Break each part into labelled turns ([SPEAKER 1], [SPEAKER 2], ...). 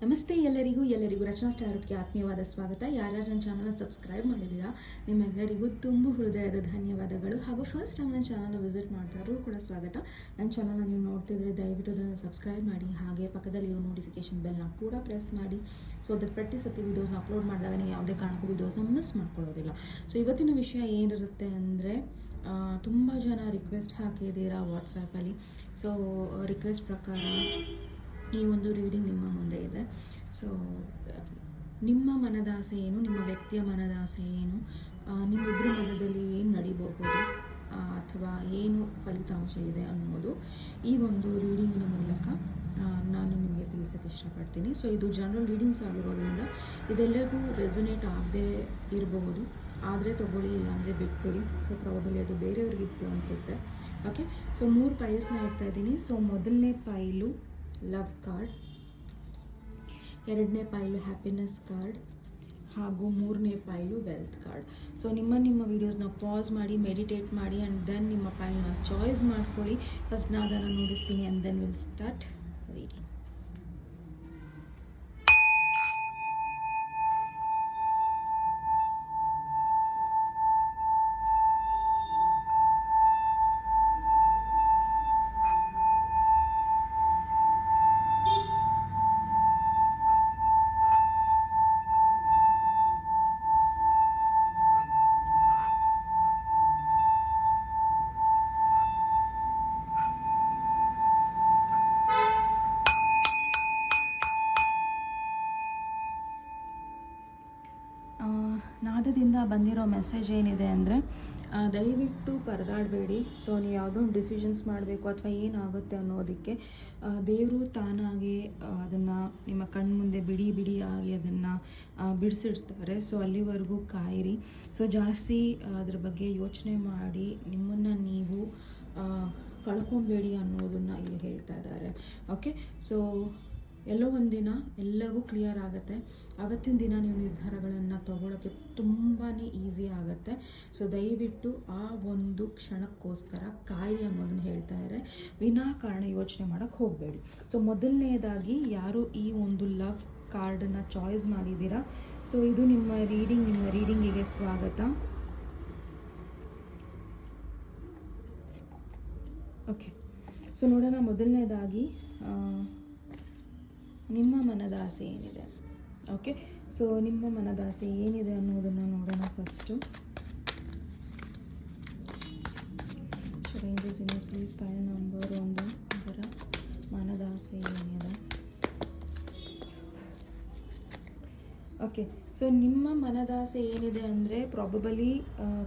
[SPEAKER 1] ನಮಸ್ತೆ ಎಲ್ಲರಿಗೂ ರಚನಾ ಸ್ಟಾರ್ಟ್ಗೆ ಆತ್ಮೀಯವಾದ ಸ್ವಾಗತ. ಯಾರ್ಯಾರು ನನ್ನ ಚಾನಲ್ನ ಸಬ್ಸ್ಕ್ರೈಬ್ ಮಾಡಿದ್ದೀರಾ ನಿಮ್ಮೆಲ್ಲರಿಗೂ ತುಂಬ ಹೃದಯದ ಧನ್ಯವಾದಗಳು. ಹಾಗೂ ಫಸ್ಟ್ ಟೈಮ್ ನನ್ನ ಚಾನಲ್ನ ವಿಸಿಟ್ ಮಾಡ್ತಾರೂ ಕೂಡ ಸ್ವಾಗತ. ನನ್ನ ಚಾನಲ್ನ ನೀವು ನೋಡ್ತಿದ್ರೆ ದಯವಿಟ್ಟು ಅದನ್ನು ಸಬ್ಸ್ಕ್ರೈಬ್ ಮಾಡಿ, ಹಾಗೆ ಪಕ್ಕದಲ್ಲಿರೋ ನೋಟಿಫಿಕೇಷನ್ ಬೆಲ್ನ ಕೂಡ ಪ್ರೆಸ್ ಮಾಡಿ. ಸೊ ಅದಕ್ಕೆ ಪ್ರತಿ ಸತಿ ವೀಡಿಯೋಸ್ನ ಅಪ್ಲೋಡ್ ಮಾಡಿದಾಗ ನೀವು ಯಾವುದೇ ಕಾರಣಕ್ಕೂ ವೀಡಿಯೋಸ್ನ ಮಿಸ್ ಮಾಡ್ಕೊಳ್ಳೋದಿಲ್ಲ. ಸೊ ಇವತ್ತಿನ ವಿಷಯ ಏನಿರುತ್ತೆ ಅಂದರೆ, ತುಂಬ ಜನ ರಿಕ್ವೆಸ್ಟ್ ಹಾಕಿದ್ದೀರಾ ವಾಟ್ಸಾಪಲ್ಲಿ. ಸೊ ರಿಕ್ವೆಸ್ಟ್ ಪ್ರಕಾರ ಈ ಒಂದು ರೀಡಿಂಗ್ ನಿಮ್ಮ ಮುಂದೆ ಇದೆ. ಸೊ ನಿಮ್ಮ ಮನದಾಸೆ ಏನು, ನಿಮ್ಮ ವ್ಯಕ್ತಿಯ ಮನದಾಸೆ ಏನು, ನಿಮ್ಮಿಬ್ಬರ ಮಧ್ಯದಲ್ಲಿ ಏನು ನಡಿಬಹುದು ಅಥವಾ ಏನು ಫಲಿತಾಂಶ ಇದೆ ಅನ್ನೋದು ಈ ಒಂದು ರೀಡಿಂಗಿನ ಮೂಲಕ ನಾನು ನಿಮಗೆ ತಿಳಿಸೋಕ್ಕೆ ಇಷ್ಟಪಡ್ತೀನಿ. ಸೊ ಇದು ಜನರಲ್ ರೀಡಿಂಗ್ಸ್ ಆಗಿರೋದ್ರಿಂದ ಇದೆಲ್ಲರಿಗೂ ರೆಸೊನೇಟ್ ಆಗದೆ ಇರಬಹುದು. ಆದರೆ ತೊಗೊಳ್ಳಿ, ಇಲ್ಲಾಂದರೆ ಬಿಟ್ಬಿಡಿ. ಸೊ ಪ್ರಾಬಲಿ ಅದು ಬೇರೆಯವ್ರಿಗಿತ್ತು ಅನಿಸುತ್ತೆ. ಓಕೆ, ಸೊ 3 ಪೈಲ್ಸ್ನ ಇಡ್ತಾ ಇದ್ದೀನಿ. ಸೊ ಮೊದಲನೇ ಪೈಲು ಲವ್ ಕಾರ್ಡ್, ಎರಡನೇ ಪೈಲು ಹ್ಯಾಪಿನೆಸ್ ಕಾರ್ಡ್, ಹಾಗೂ ಮೂರನೇ ಪೈಲು ವೆಲ್ತ್ ಕಾರ್ಡ್. ಸೊ ನಿಮ್ಮ ವೀಡಿಯೋಸ್ನ ಪಾಸ್ ಮಾಡಿ, ಮೆಡಿಟೇಟ್ ಮಾಡಿ, ಆ್ಯಂಡ್ ದೆನ್ ನಿಮ್ಮ ಪೈಲ್ನ ಚಾಯ್ಸ್ ಮಾಡ್ಕೊಳ್ಳಿ. ಫಸ್ಟ್ ನಾನು ಅದನ್ನು ನೋಡಿಸ್ತೀನಿ and then will start reading. ನಾದದಿಂದ ಬಂದಿರೋ ಮೆಸೇಜ್ ಏನಿದೆ ಅಂದರೆ, ದಯವಿಟ್ಟು ಪರದಾಡಬೇಡಿ. ಸೊ ನೀವು ಯಾವುದೋ ಒಂದು ಡಿಸಿಷನ್ಸ್ ಮಾಡಬೇಕು ಅಥವಾ ಏನಾಗುತ್ತೆ ಅನ್ನೋದಕ್ಕೆ ದೇವರು ತಾನಾಗಿ ಅದನ್ನು ನಿಮ್ಮ ಕಣ್ಮುಂದೆ ಬಿಡಿಯಾಗಿ ಅದನ್ನು ಬಿಡಿಸಿಡ್ತಾರೆ. ಸೊ ಅಲ್ಲಿವರೆಗೂ ಕಾಯಿರಿ. ಸೊ ಜಾಸ್ತಿ ಅದ್ರ ಬಗ್ಗೆ ಯೋಚನೆ ಮಾಡಿ ನಿಮ್ಮನ್ನು ನೀವು ಕಳ್ಕೊಬೇಡಿ ಅನ್ನೋದನ್ನು ಇಲ್ಲಿ ಹೇಳ್ತಾ ಇದ್ದಾರೆ. ಓಕೆ, ಸೊ ಎಲ್ಲೋ ಒಂದು ದಿನ ಎಲ್ಲವೂ ಕ್ಲಿಯರ್ ಆಗುತ್ತೆ. ಆವತ್ತಿನ ದಿನ ನೀವು ನಿರ್ಧಾರಗಳನ್ನು ತಗೊಳ್ಳೋಕ್ಕೆ ತುಂಬಾ ಈಸಿ ಆಗುತ್ತೆ. ಸೊ ದಯವಿಟ್ಟು ಆ ಒಂದು ಕ್ಷಣಕ್ಕೋಸ್ಕರ ಕಾಯಿರಿ ಅನ್ನೋದನ್ನು ಹೇಳ್ತಾ ಇದ್ದಾರೆ. ವಿನಾಕಾರಣ ಯೋಚನೆ ಮಾಡೋಕ್ಕೆ ಹೋಗಬೇಡಿ. ಸೊ ಮೊದಲನೇದಾಗಿ ಯಾರು ಈ ಒಂದು ಲವ್ ಕಾರ್ಡನ್ನು ಚಾಯ್ಸ್ ಮಾಡಿದ್ದೀರಾ, ಸೊ ಇದು ನಿಮ್ಮ ರೀಡಿಂಗಿಗೆ ಸ್ವಾಗತ. ಓಕೆ, ಸೊ ನೋಡೋಣ ಮೊದಲನೇದಾಗಿ ನಿಮ್ಮ ಮನದಾಸೆ ಏನಿದೆ. ಓಕೆ, ಸೊ ನಿಮ್ಮ ಮನದಾಸೆ ಏನಿದೆ ಅನ್ನೋದನ್ನು ನೋಡೋಣ ಫಸ್ಟು. ರೇಂಜಸ್ ಪ್ಲೀಸ್ ಪೈಲ್ ನಂಬರ್ 1 ಅದರ ಮನದಾಸೆ ಏನಿದೆ. ಓಕೆ, ಸೊ ನಿಮ್ಮ ಮನದಾಸೆ ಏನಿದೆ ಅಂದರೆ ಪ್ರಾಬಬಲಿ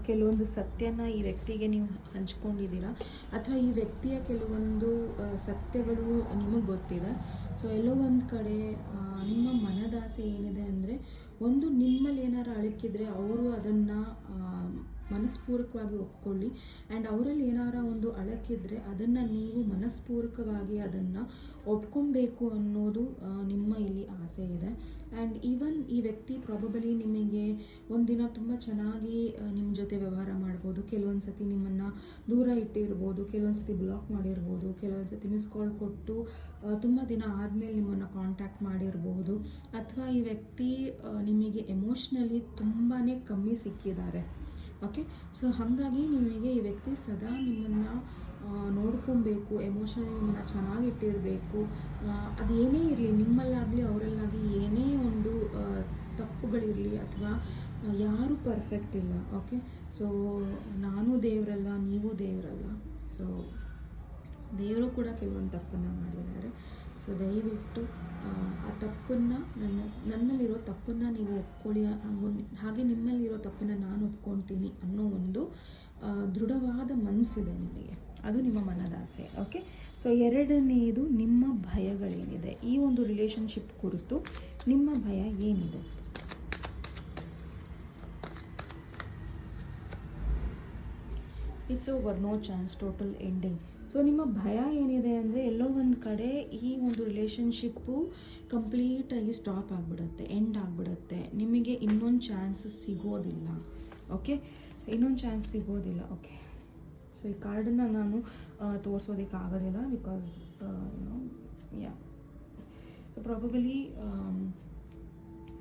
[SPEAKER 1] ಕೆಲವೊಂದು ಸತ್ಯನ ಈ ವ್ಯಕ್ತಿಗೆ ನೀವು ಹಂಚ್ಕೊಂಡಿದ್ದೀರಾ, ಅಥವಾ ಈ ವ್ಯಕ್ತಿಯ ಕೆಲವೊಂದು ಸತ್ಯಗಳು ನಿಮಗೆ ಗೊತ್ತಿದೆ. ಸೊ ಎಲ್ಲೋ ಒಂದು ಕಡೆ ನಿಮ್ಮ ಮನದಾಸೆ ಏನಿದೆ ಅಂದರೆ, ಒಂದು ನಿಮ್ಮಲ್ಲಿ ಏನಾರು ಅಳಕಿದ್ರೆ ಅವರು ಅದನ್ನು ಮನಸ್ಪೂರ್ವಕವಾಗಿ ಒಪ್ಕೊಳ್ಳಿ. ಆ್ಯಂಡ್ ಅವರಲ್ಲಿ ಏನಾರ ಒಂದು ಅಳಕಿದ್ರೆ ಅದನ್ನು ನೀವು ಮನಸ್ಪೂರ್ವಕವಾಗಿ ಅದನ್ನು ಒಪ್ಕೊಬೇಕು ಅನ್ನೋದು ನಿಮ್ಮ ಇಲ್ಲಿ ಆಸೆ ಇದೆ. ಆ್ಯಂಡ್ ಈವನ್ ಈ ವ್ಯಕ್ತಿ ಪ್ರಾಬಬಲಿ ನಿಮಗೆ ಒಂದಿನ ತುಂಬ ಚೆನ್ನಾಗಿ ನಿಮ್ಮ ಜೊತೆ ವ್ಯವಹಾರ ಮಾಡ್ಬೋದು. ಕೆಲವೊಂದು ಸತಿ ನಿಮ್ಮನ್ನು ದೂರ ಇಟ್ಟಿರ್ಬೋದು, ಕೆಲವೊಂದು ಸತಿ ಬ್ಲಾಕ್ ಮಾಡಿರ್ಬೋದು, ಕೆಲವೊಂದು ಸತಿ ಮಿಸ್ ಕಾಲ್ ಕೊಟ್ಟು ತುಂಬ ದಿನ ಆದಮೇಲೆ ನಿಮ್ಮನ್ನು ಕಾಂಟ್ಯಾಕ್ಟ್ ಮಾಡಿರ್ಬೋದು. ಅಥವಾ ಈ ವ್ಯಕ್ತಿ ನಿಮಗೆ ಎಮೋಷ್ನಲಿ ತುಂಬಾ ಕಮ್ಮಿ ಸಿಕ್ಕಿದ್ದಾರೆ. ಓಕೆ, ಸೊ ಹಾಗಾಗಿ ನಿಮಗೆ ಈ ವ್ಯಕ್ತಿ ಸದಾ ನಿಮ್ಮನ್ನು ನೋಡ್ಕೊಬೇಕು, ಎಮೋಷನಲಿ ನಿಮ್ಮನ್ನು ಚೆನ್ನಾಗಿಟ್ಟಿರಬೇಕು. ಅದು ಏನೇ ಇರಲಿ, ನಿಮ್ಮಲ್ಲಾಗಲಿ ಅವರಲ್ಲಾಗಲಿ ಏನೇ ಒಂದು ತಪ್ಪುಗಳಿರಲಿ, ಅಥವಾ ಯಾರೂ ಪರ್ಫೆಕ್ಟ್ ಇಲ್ಲ. ಓಕೆ, ಸೊ ನಾನು ದೇವರಲ್ಲ, ನೀವು ದೇವರಲ್ಲ. ಸೊ ದೇವರು ಕೂಡ ಕೆಲವೊಂದು ತಪ್ಪನ್ನು ಮಾಡಿದ್ದಾರೆ. ಸೊ ದಯವಿಟ್ಟು ಆ ತಪ್ಪನ್ನು ನನ್ನಲ್ಲಿರೋ ತಪ್ಪನ್ನು ನೀವು ಒಪ್ಕೊಳ್ಳಿ, ಹಾಗೆ ನಿಮ್ಮಲ್ಲಿರೋ ತಪ್ಪನ್ನು ನಾನು ಒಪ್ಕೊಳ್ತೀನಿ ಅನ್ನೋ ಒಂದು ದೃಢವಾದ ಮನಸ್ಸಿದೆ ನಿಮಗೆ. ಅದು ನಿಮ್ಮ ಮನದಾಸೆ. ಓಕೆ, ಸೊ ಎರಡನೆಯದು ನಿಮ್ಮ ಭಯಗಳೇನಿದೆ. ಈ ಒಂದು ರಿಲೇಷನ್ಶಿಪ್ ಕುರಿತು ನಿಮ್ಮ ಭಯ ಏನಿದೆ. It's over, no chance, total ending. So ನಿಮ್ಮ ಭಯ ಏನಿದೆ ಅಂದರೆ, ಎಲ್ಲೋ ಒಂದು ಕಡೆ ಈ ಒಂದು ರಿಲೇಷನ್ಶಿಪ್ಪು ಕಂಪ್ಲೀಟಾಗಿ ಸ್ಟಾಪ್ ಆಗಿಬಿಡುತ್ತೆ, ಎಂಡ್ ಆಗಿಬಿಡುತ್ತೆ. ನಿಮಗೆ ಇನ್ನೊಂದು ಚಾನ್ಸ್ ಸಿಗೋದಿಲ್ಲ. ಓಕೆ, ಇನ್ನೊಂದು ಚಾನ್ಸ್ ಸಿಗೋದಿಲ್ಲ. ಓಕೆ, ಸೊ ಈ ಕಾರ್ಡನ್ನು ನಾನು ತೋರಿಸೋದಕ್ಕೆ ಆಗೋದಿಲ್ಲ, ಬಿಕಾಸ್ ಯಾ ಸೊ ಪ್ರಾಬಬಲಿ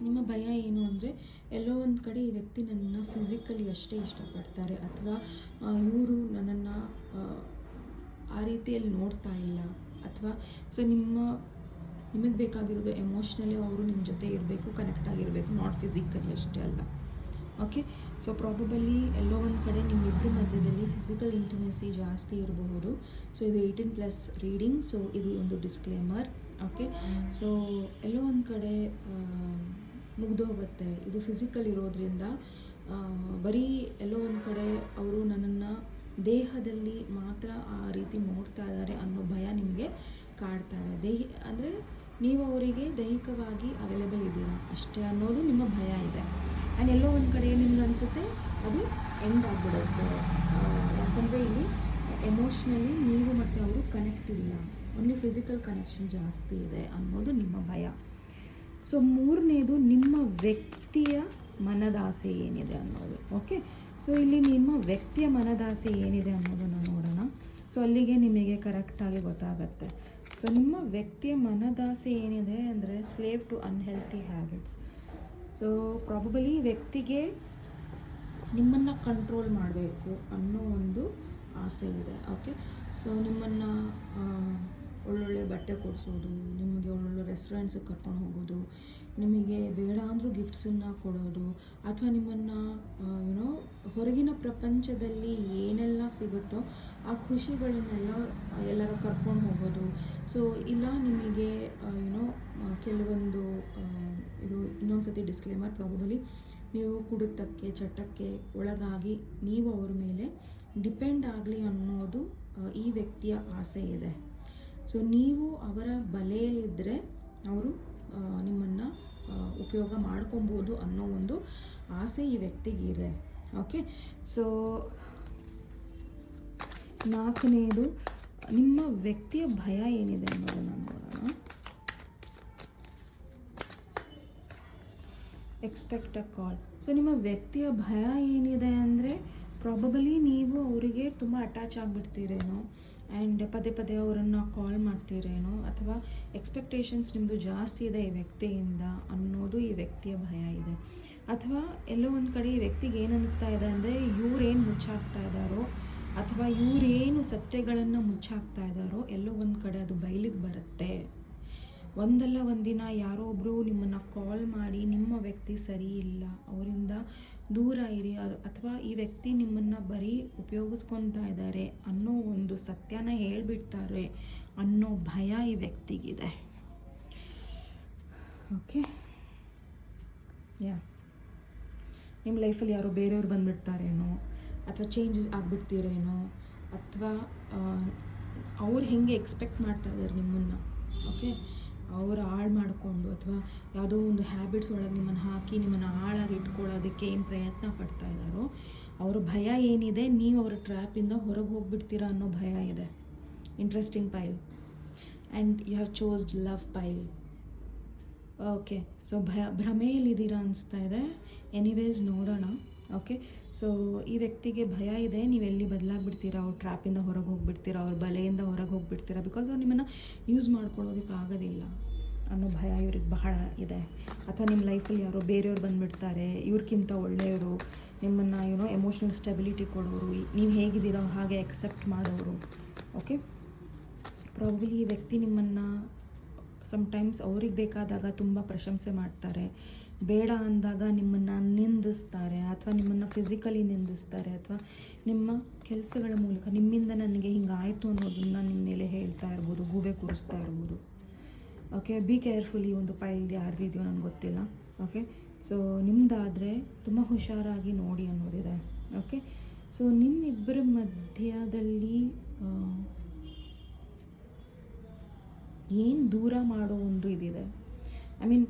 [SPEAKER 1] ನಿಮ್ಮ ಭಯ ಏನು ಅಂದರೆ ಎಲ್ಲೋ ಒಂದು ಕಡೆ ಈ ವ್ಯಕ್ತಿ ನನ್ನನ್ನು ಫಿಸಿಕಲಿ ಅಷ್ಟೇ ಇಷ್ಟಪಡ್ತಾರೆ, ಅಥವಾ ಇವರು ನನ್ನನ್ನು ಆ ರೀತಿಯಲ್ಲಿ ನೋಡ್ತಾ ಇಲ್ಲ, ಅಥವಾ ಸೊ ನಿಮಗೆ ಬೇಕಾಗಿರೋದು ಎಮೋಷ್ನಲಿ ಅವರು ನಿಮ್ಮ ಜೊತೆ ಇರಬೇಕು, ಕನೆಕ್ಟ್ ಆಗಿರಬೇಕು, ನಾಟ್ ಫಿಸಿಕಲಿ ಅಷ್ಟೇ ಅಲ್ಲ. ಓಕೆ, ಸೊ ಪ್ರಾಬಬಲಿ ಎಲ್ಲೋ ಒಂದು ಕಡೆ ನಿಮ್ಮಿಬ್ಬರ ಮಧ್ಯದಲ್ಲಿ ಫಿಸಿಕಲ್ ಇಂಟಿಮೆಸಿ ಜಾಸ್ತಿ ಇರಬಹುದು. ಸೊ ಇದು 18+ ರೀಡಿಂಗ್, ಸೊ ಇದು ಒಂದು ಡಿಸ್ಕ್ಲೇಮರ್. ಓಕೆ, ಸೊ ಎಲ್ಲೋ ಒಂದು ಕಡೆ ಮುಗ್ದೋಗುತ್ತೆ. ಇದು ಫಿಸಿಕಲ್ ಇರೋದ್ರಿಂದ ಬರೀ ಎಲ್ಲೋ ಒಂದು ಕಡೆ ಅವರು ನನ್ನನ್ನು ದೇಹದಲ್ಲಿ ಮಾತ್ರ ಆ ರೀತಿ ನೋಡ್ತಾ ಇದ್ದಾರೆ ಅನ್ನೋ ಭಯ ನಿಮಗೆ ಕಾಡ್ತಾ ಇದೆ. ಅಂದರೆ ನೀವು ಅವರಿಗೆ ದೈಹಿಕವಾಗಿ ಅವೈಲೇಬಲ್ ಇದ್ದೀರಾ ಅಷ್ಟೇ ಅನ್ನೋದು ನಿಮ್ಮ ಭಯ ಇದೆ. ಆ್ಯಂಡ್ ಎಲ್ಲೋ ಒಂದು ಕಡೆ ನಿಮ್ಗೆ ಅನಿಸುತ್ತೆ ಅದು ಎಂಡ್ ಆಗಿಬಿಡುತ್ತೆ, ಯಾಕಂದರೆ ಇಲ್ಲಿ ಎಮೋಷ್ನಲಿ ನೀವು ಮತ್ತು ಅವರು ಕನೆಕ್ಟ್ ಇಲ್ಲ, ಓನ್ಲಿ ಫಿಸಿಕಲ್ ಕನೆಕ್ಷನ್ ಜಾಸ್ತಿ ಇದೆ ಅನ್ನೋದು ನಿಮ್ಮ ಭಯ. ಸೊ ಮೂರನೇದು ನಿಮ್ಮ ವ್ಯಕ್ತಿಯ ಮನದಾಸೆ ಏನಿದೆ ಅನ್ನೋದು. ಓಕೆ, ಸೊ ಇಲ್ಲಿ ನಿಮ್ಮ ವ್ಯಕ್ತಿಯ ಮನದಾಸೆ ಏನಿದೆ ಅನ್ನೋದನ್ನು ನೋಡೋಣ. ಸೊ ಅಲ್ಲಿಗೆ ನಿಮಗೆ ಕರೆಕ್ಟಾಗಿ ಗೊತ್ತಾಗತ್ತೆ. ಸೊ ನಿಮ್ಮ ವ್ಯಕ್ತಿಯ ಮನದಾಸೆ ಏನಿದೆ ಅಂದರೆ slave to unhealthy habits. So probably ವ್ಯಕ್ತಿಗೆ ನಿಮ್ಮನ್ನು ಕಂಟ್ರೋಲ್ ಮಾಡಬೇಕು ಅನ್ನೋ ಒಂದು ಆಸೆ ಇದೆ. ಓಕೆ, ಸೊ ನಿಮ್ಮನ್ನು ಒಳ್ಳೊಳ್ಳೆ ಬಟ್ಟೆ ಕೊಡಿಸೋದು, ನಿಮಗೆ ಒಳ್ಳೊಳ್ಳೆ ರೆಸ್ಟೋರೆಂಟ್ಸಿಗೆ ಕರ್ಕೊಂಡು ಹೋಗೋದು, ನಿಮಗೆ ಬೇಡ ಅಂದರೂ ಗಿಫ್ಟ್ಸನ್ನು ಕೊಡೋದು, ಅಥವಾ ನಿಮ್ಮನ್ನು ಹೊರಗಿನ ಪ್ರಪಂಚದಲ್ಲಿ ಏನೆಲ್ಲ ಸಿಗುತ್ತೋ ಆ ಖುಷಿಗಳನ್ನೆಲ್ಲ ಎಲ್ಲರ ಕರ್ಕೊಂಡು ಹೋಗೋದು. ಸೊ ಇಲ್ಲ ನಿಮಗೆ ಕೆಲವೊಂದು ಇದು ಇನ್ನೊಂದು ಸತಿ ಡಿಸ್ಕ್ಲೇಮರ್, ಪ್ರಾಬಬಲಿ ನೀವು ಕುಡಿತಕ್ಕೆ ಚಟಕ್ಕೆ ಒಳಗಾಗಿ ನೀವು ಅವರ ಮೇಲೆ ಡಿಪೆಂಡ್ ಆಗಲಿ ಅನ್ನೋದು ಈ ವ್ಯಕ್ತಿಯ ಆಸೆ ಇದೆ. ಸೊ ನೀವು ಅವರ ಬಲೆಯಲ್ಲಿದ್ದರೆ ಅವರು ನಿಮ್ಮನ್ನು ಉಪಯೋಗ ಮಾಡ್ಕೊಬೋದು ಅನ್ನೋ ಒಂದು ಆಸೆ ಈ ವ್ಯಕ್ತಿಗಿದೆ. ಓಕೆ, ಸೊ ನಾಲ್ಕನೇದು ನಿಮ್ಮ ವ್ಯಕ್ತಿಯ ಭಯ ಏನಿದೆ ಅನ್ನೋದನ್ನು ನೋಡೋಣ. Expect a call. ಸೊ ನಿಮ್ಮ ವ್ಯಕ್ತಿಯ ಭಯ ಏನಿದೆ ಅಂದರೆ ಪ್ರಾಬಬಲಿ ನೀವು ಅವರಿಗೆ ತುಂಬ ಅಟ್ಯಾಚ್ ಆಗಿಬಿಡ್ತೀರೇನೋ, ಆ್ಯಂಡ್ ಪದೇ ಪದೇ ಅವರನ್ನು ಕಾಲ್ ಮಾಡ್ತೀರೇನೋ, ಅಥವಾ ಎಕ್ಸ್ಪೆಕ್ಟೇಷನ್ಸ್ ನಿಮ್ಮದು ಜಾಸ್ತಿ ಇದೆ ಈ ವ್ಯಕ್ತಿಯಿಂದ ಅನ್ನೋದು ಈ ವ್ಯಕ್ತಿಯ ಭಯ ಇದೆ. ಅಥವಾ ಎಲ್ಲೋ ಒಂದು ಕಡೆ ಈ ವ್ಯಕ್ತಿಗೆ ಏನು ಅನ್ನಿಸ್ತಾ ಇದೆ ಅಂದರೆ ಇವರೇನು ಮುಚ್ಚಾಕ್ತಾ ಇದ್ದಾರೋ, ಅಥವಾ ಇವರೇನು ಸತ್ಯಗಳನ್ನು ಮುಚ್ಚಾಕ್ತಾ ಇದ್ದಾರೋ ಎಲ್ಲೋ ಒಂದು ಕಡೆ ಅದು ಬಯಲಿಗೆ ಬರುತ್ತೆ. ಒಂದಲ್ಲ ಒಂದಿನ ಯಾರೋ ಒಬ್ಬರು ನಿಮ್ಮನ್ನು ಕಾಲ್ ಮಾಡಿ ನಿಮ್ಮ ವ್ಯಕ್ತಿ ಸರಿ ಇಲ್ಲ, ಅವರಿಂದ ದೂರ ಇರಿ, ಅಥವಾ ಈ ವ್ಯಕ್ತಿ ನಿಮ್ಮನ್ನು ಬರೀ ಉಪಯೋಗಿಸ್ಕೊತಾ ಇದ್ದಾರೆ ಅನ್ನೋ ಒಂದು ಸತ್ಯನ ಹೇಳ್ಬಿಡ್ತಾರೆ ಅನ್ನೋ ಭಯ ಈ ವ್ಯಕ್ತಿಗಿದೆ. ಓಕೆ, ನಿಮ್ಮ ಲೈಫಲ್ಲಿ ಯಾರೋ ಬೇರೆಯವ್ರು ಬಂದುಬಿಡ್ತಾರೇನೋ, ಅಥವಾ ಚೇಂಜ್ ಆಗಿಬಿಡ್ತೀರೇನೋ, ಅಥವಾ ಅವ್ರು ಹೆಂಗೆ ಎಕ್ಸ್ಪೆಕ್ಟ್ ಮಾಡ್ತಾ ಇದ್ದಾರೆ ನಿಮ್ಮನ್ನು, ಓಕೆ, ಅವರು ಹಾಳು ಮಾಡಿಕೊಂಡು ಅಥವಾ ಯಾವುದೋ ಒಂದು ಹ್ಯಾಬಿಟ್ಸ್ ಒಳಗೆ ನಿಮ್ಮನ್ನು ಹಾಕಿ ನಿಮ್ಮನ್ನು ಹಾಳಾಗಿ ಇಟ್ಕೊಳ್ಳೋದಕ್ಕೆ ಏನು ಪ್ರಯತ್ನ ಪಡ್ತಾ ಇದ್ದಾರೋ ಅವ್ರ ಭಯ ಏನಿದೆ, ನೀವು ಅವರ ಟ್ರ್ಯಾಪಿಂದ ಹೊರಗೆ ಹೋಗಿಬಿಡ್ತೀರಾ ಅನ್ನೋ ಭಯ ಇದೆ. Interesting pile, and you have chosed love pile. Okay, so ಭ್ರಮೆಯಲ್ಲಿದ್ದೀರಾ ಅನಿಸ್ತಾ ಇದೆ. ಎನಿವೇಸ್ ನೋಡೋಣ. ಓಕೆ, ಸೊ ಈ ವ್ಯಕ್ತಿಗೆ ಭಯ ಇದೆ, ನೀವೆಲ್ಲಿ ಬದಲಾಗ್ಬಿಡ್ತೀರಾ, ಅವ್ರ ಟ್ರ್ಯಾಪಿಂದ ಹೊರಗೆ ಹೋಗ್ಬಿಡ್ತೀರಾ, ಅವ್ರ ಬಲೆಯಿಂದ ಹೊರಗೆ ಹೋಗ್ಬಿಡ್ತೀರಾ, ಬಿಕಾಸ್ ಅವ್ರು ನಿಮ್ಮನ್ನು ಯೂಸ್ ಮಾಡ್ಕೊಳ್ಳೋದಕ್ಕೆ ಆಗೋದಿಲ್ಲ ಅನ್ನೋ ಭಯ ಇವ್ರಿಗೆ ಬಹಳ ಇದೆ. ಅಥವಾ ನಿಮ್ಮ ಲೈಫಲ್ಲಿ ಯಾರೋ ಬೇರೆಯವ್ರು ಬಂದುಬಿಡ್ತಾರೆ, ಇವ್ರಿಗಿಂತ ಒಳ್ಳೆಯವರು, ನಿಮ್ಮನ್ನು ಎಮೋಷ್ನಲ್ ಸ್ಟೆಬಿಲಿಟಿ ಕೊಡೋರು, ನೀವು ಹೇಗಿದ್ದೀರೋ ಹಾಗೆ ಎಕ್ಸೆಪ್ಟ್ ಮಾಡೋರು. ಓಕೆ, ಪ್ರಾಬಬಲಿ ಈ ವ್ಯಕ್ತಿ ನಿಮ್ಮನ್ನು ಸಮ್ಟೈಮ್ಸ್ ಅವ್ರಿಗೆ ಬೇಕಾದಾಗ ತುಂಬ ಪ್ರಶಂಸೆ ಮಾಡ್ತಾರೆ, ಬೇಡ ಅಂದಾಗ ನಿಮ್ಮನ್ನು ನಿಂದಿಸ್ತಾರೆ, ಅಥವಾ ನಿಮ್ಮನ್ನು ಫಿಸಿಕಲಿ ನಿಂದಿಸ್ತಾರೆ, ಅಥವಾ ನಿಮ್ಮ ಕೆಲಸಗಳ ಮೂಲಕ ನಿಮ್ಮಿಂದ ನನಗೆ ಹಿಂಗಾಯಿತು ಅನ್ನೋದನ್ನು ನಿಮ್ಮ ಮೇಲೆ ಹೇಳ್ತಾ ಇರ್ಬೋದು, ಗೂಬೆ ಕೂರಿಸ್ತಾ ಇರ್ಬೋದು. Okay, be careful. ಈ ಒಂದು ಪೈಲ್ ಯಾರ್ದಿದೆಯೋ ನನಗೆ ಗೊತ್ತಿಲ್ಲ. ಓಕೆ, ಸೊ ನಿಮ್ಮದಾದರೆ ತುಂಬ ಹುಷಾರಾಗಿ ನೋಡಿ ಅನ್ನೋದಿದೆ. ಓಕೆ, ಸೊ ನಿಮ್ಮಿಬ್ಬರ ಮಧ್ಯದಲ್ಲಿ ಏನು ದೂರ ಮಾಡೋ ಒಂದು ಇದಿದೆ.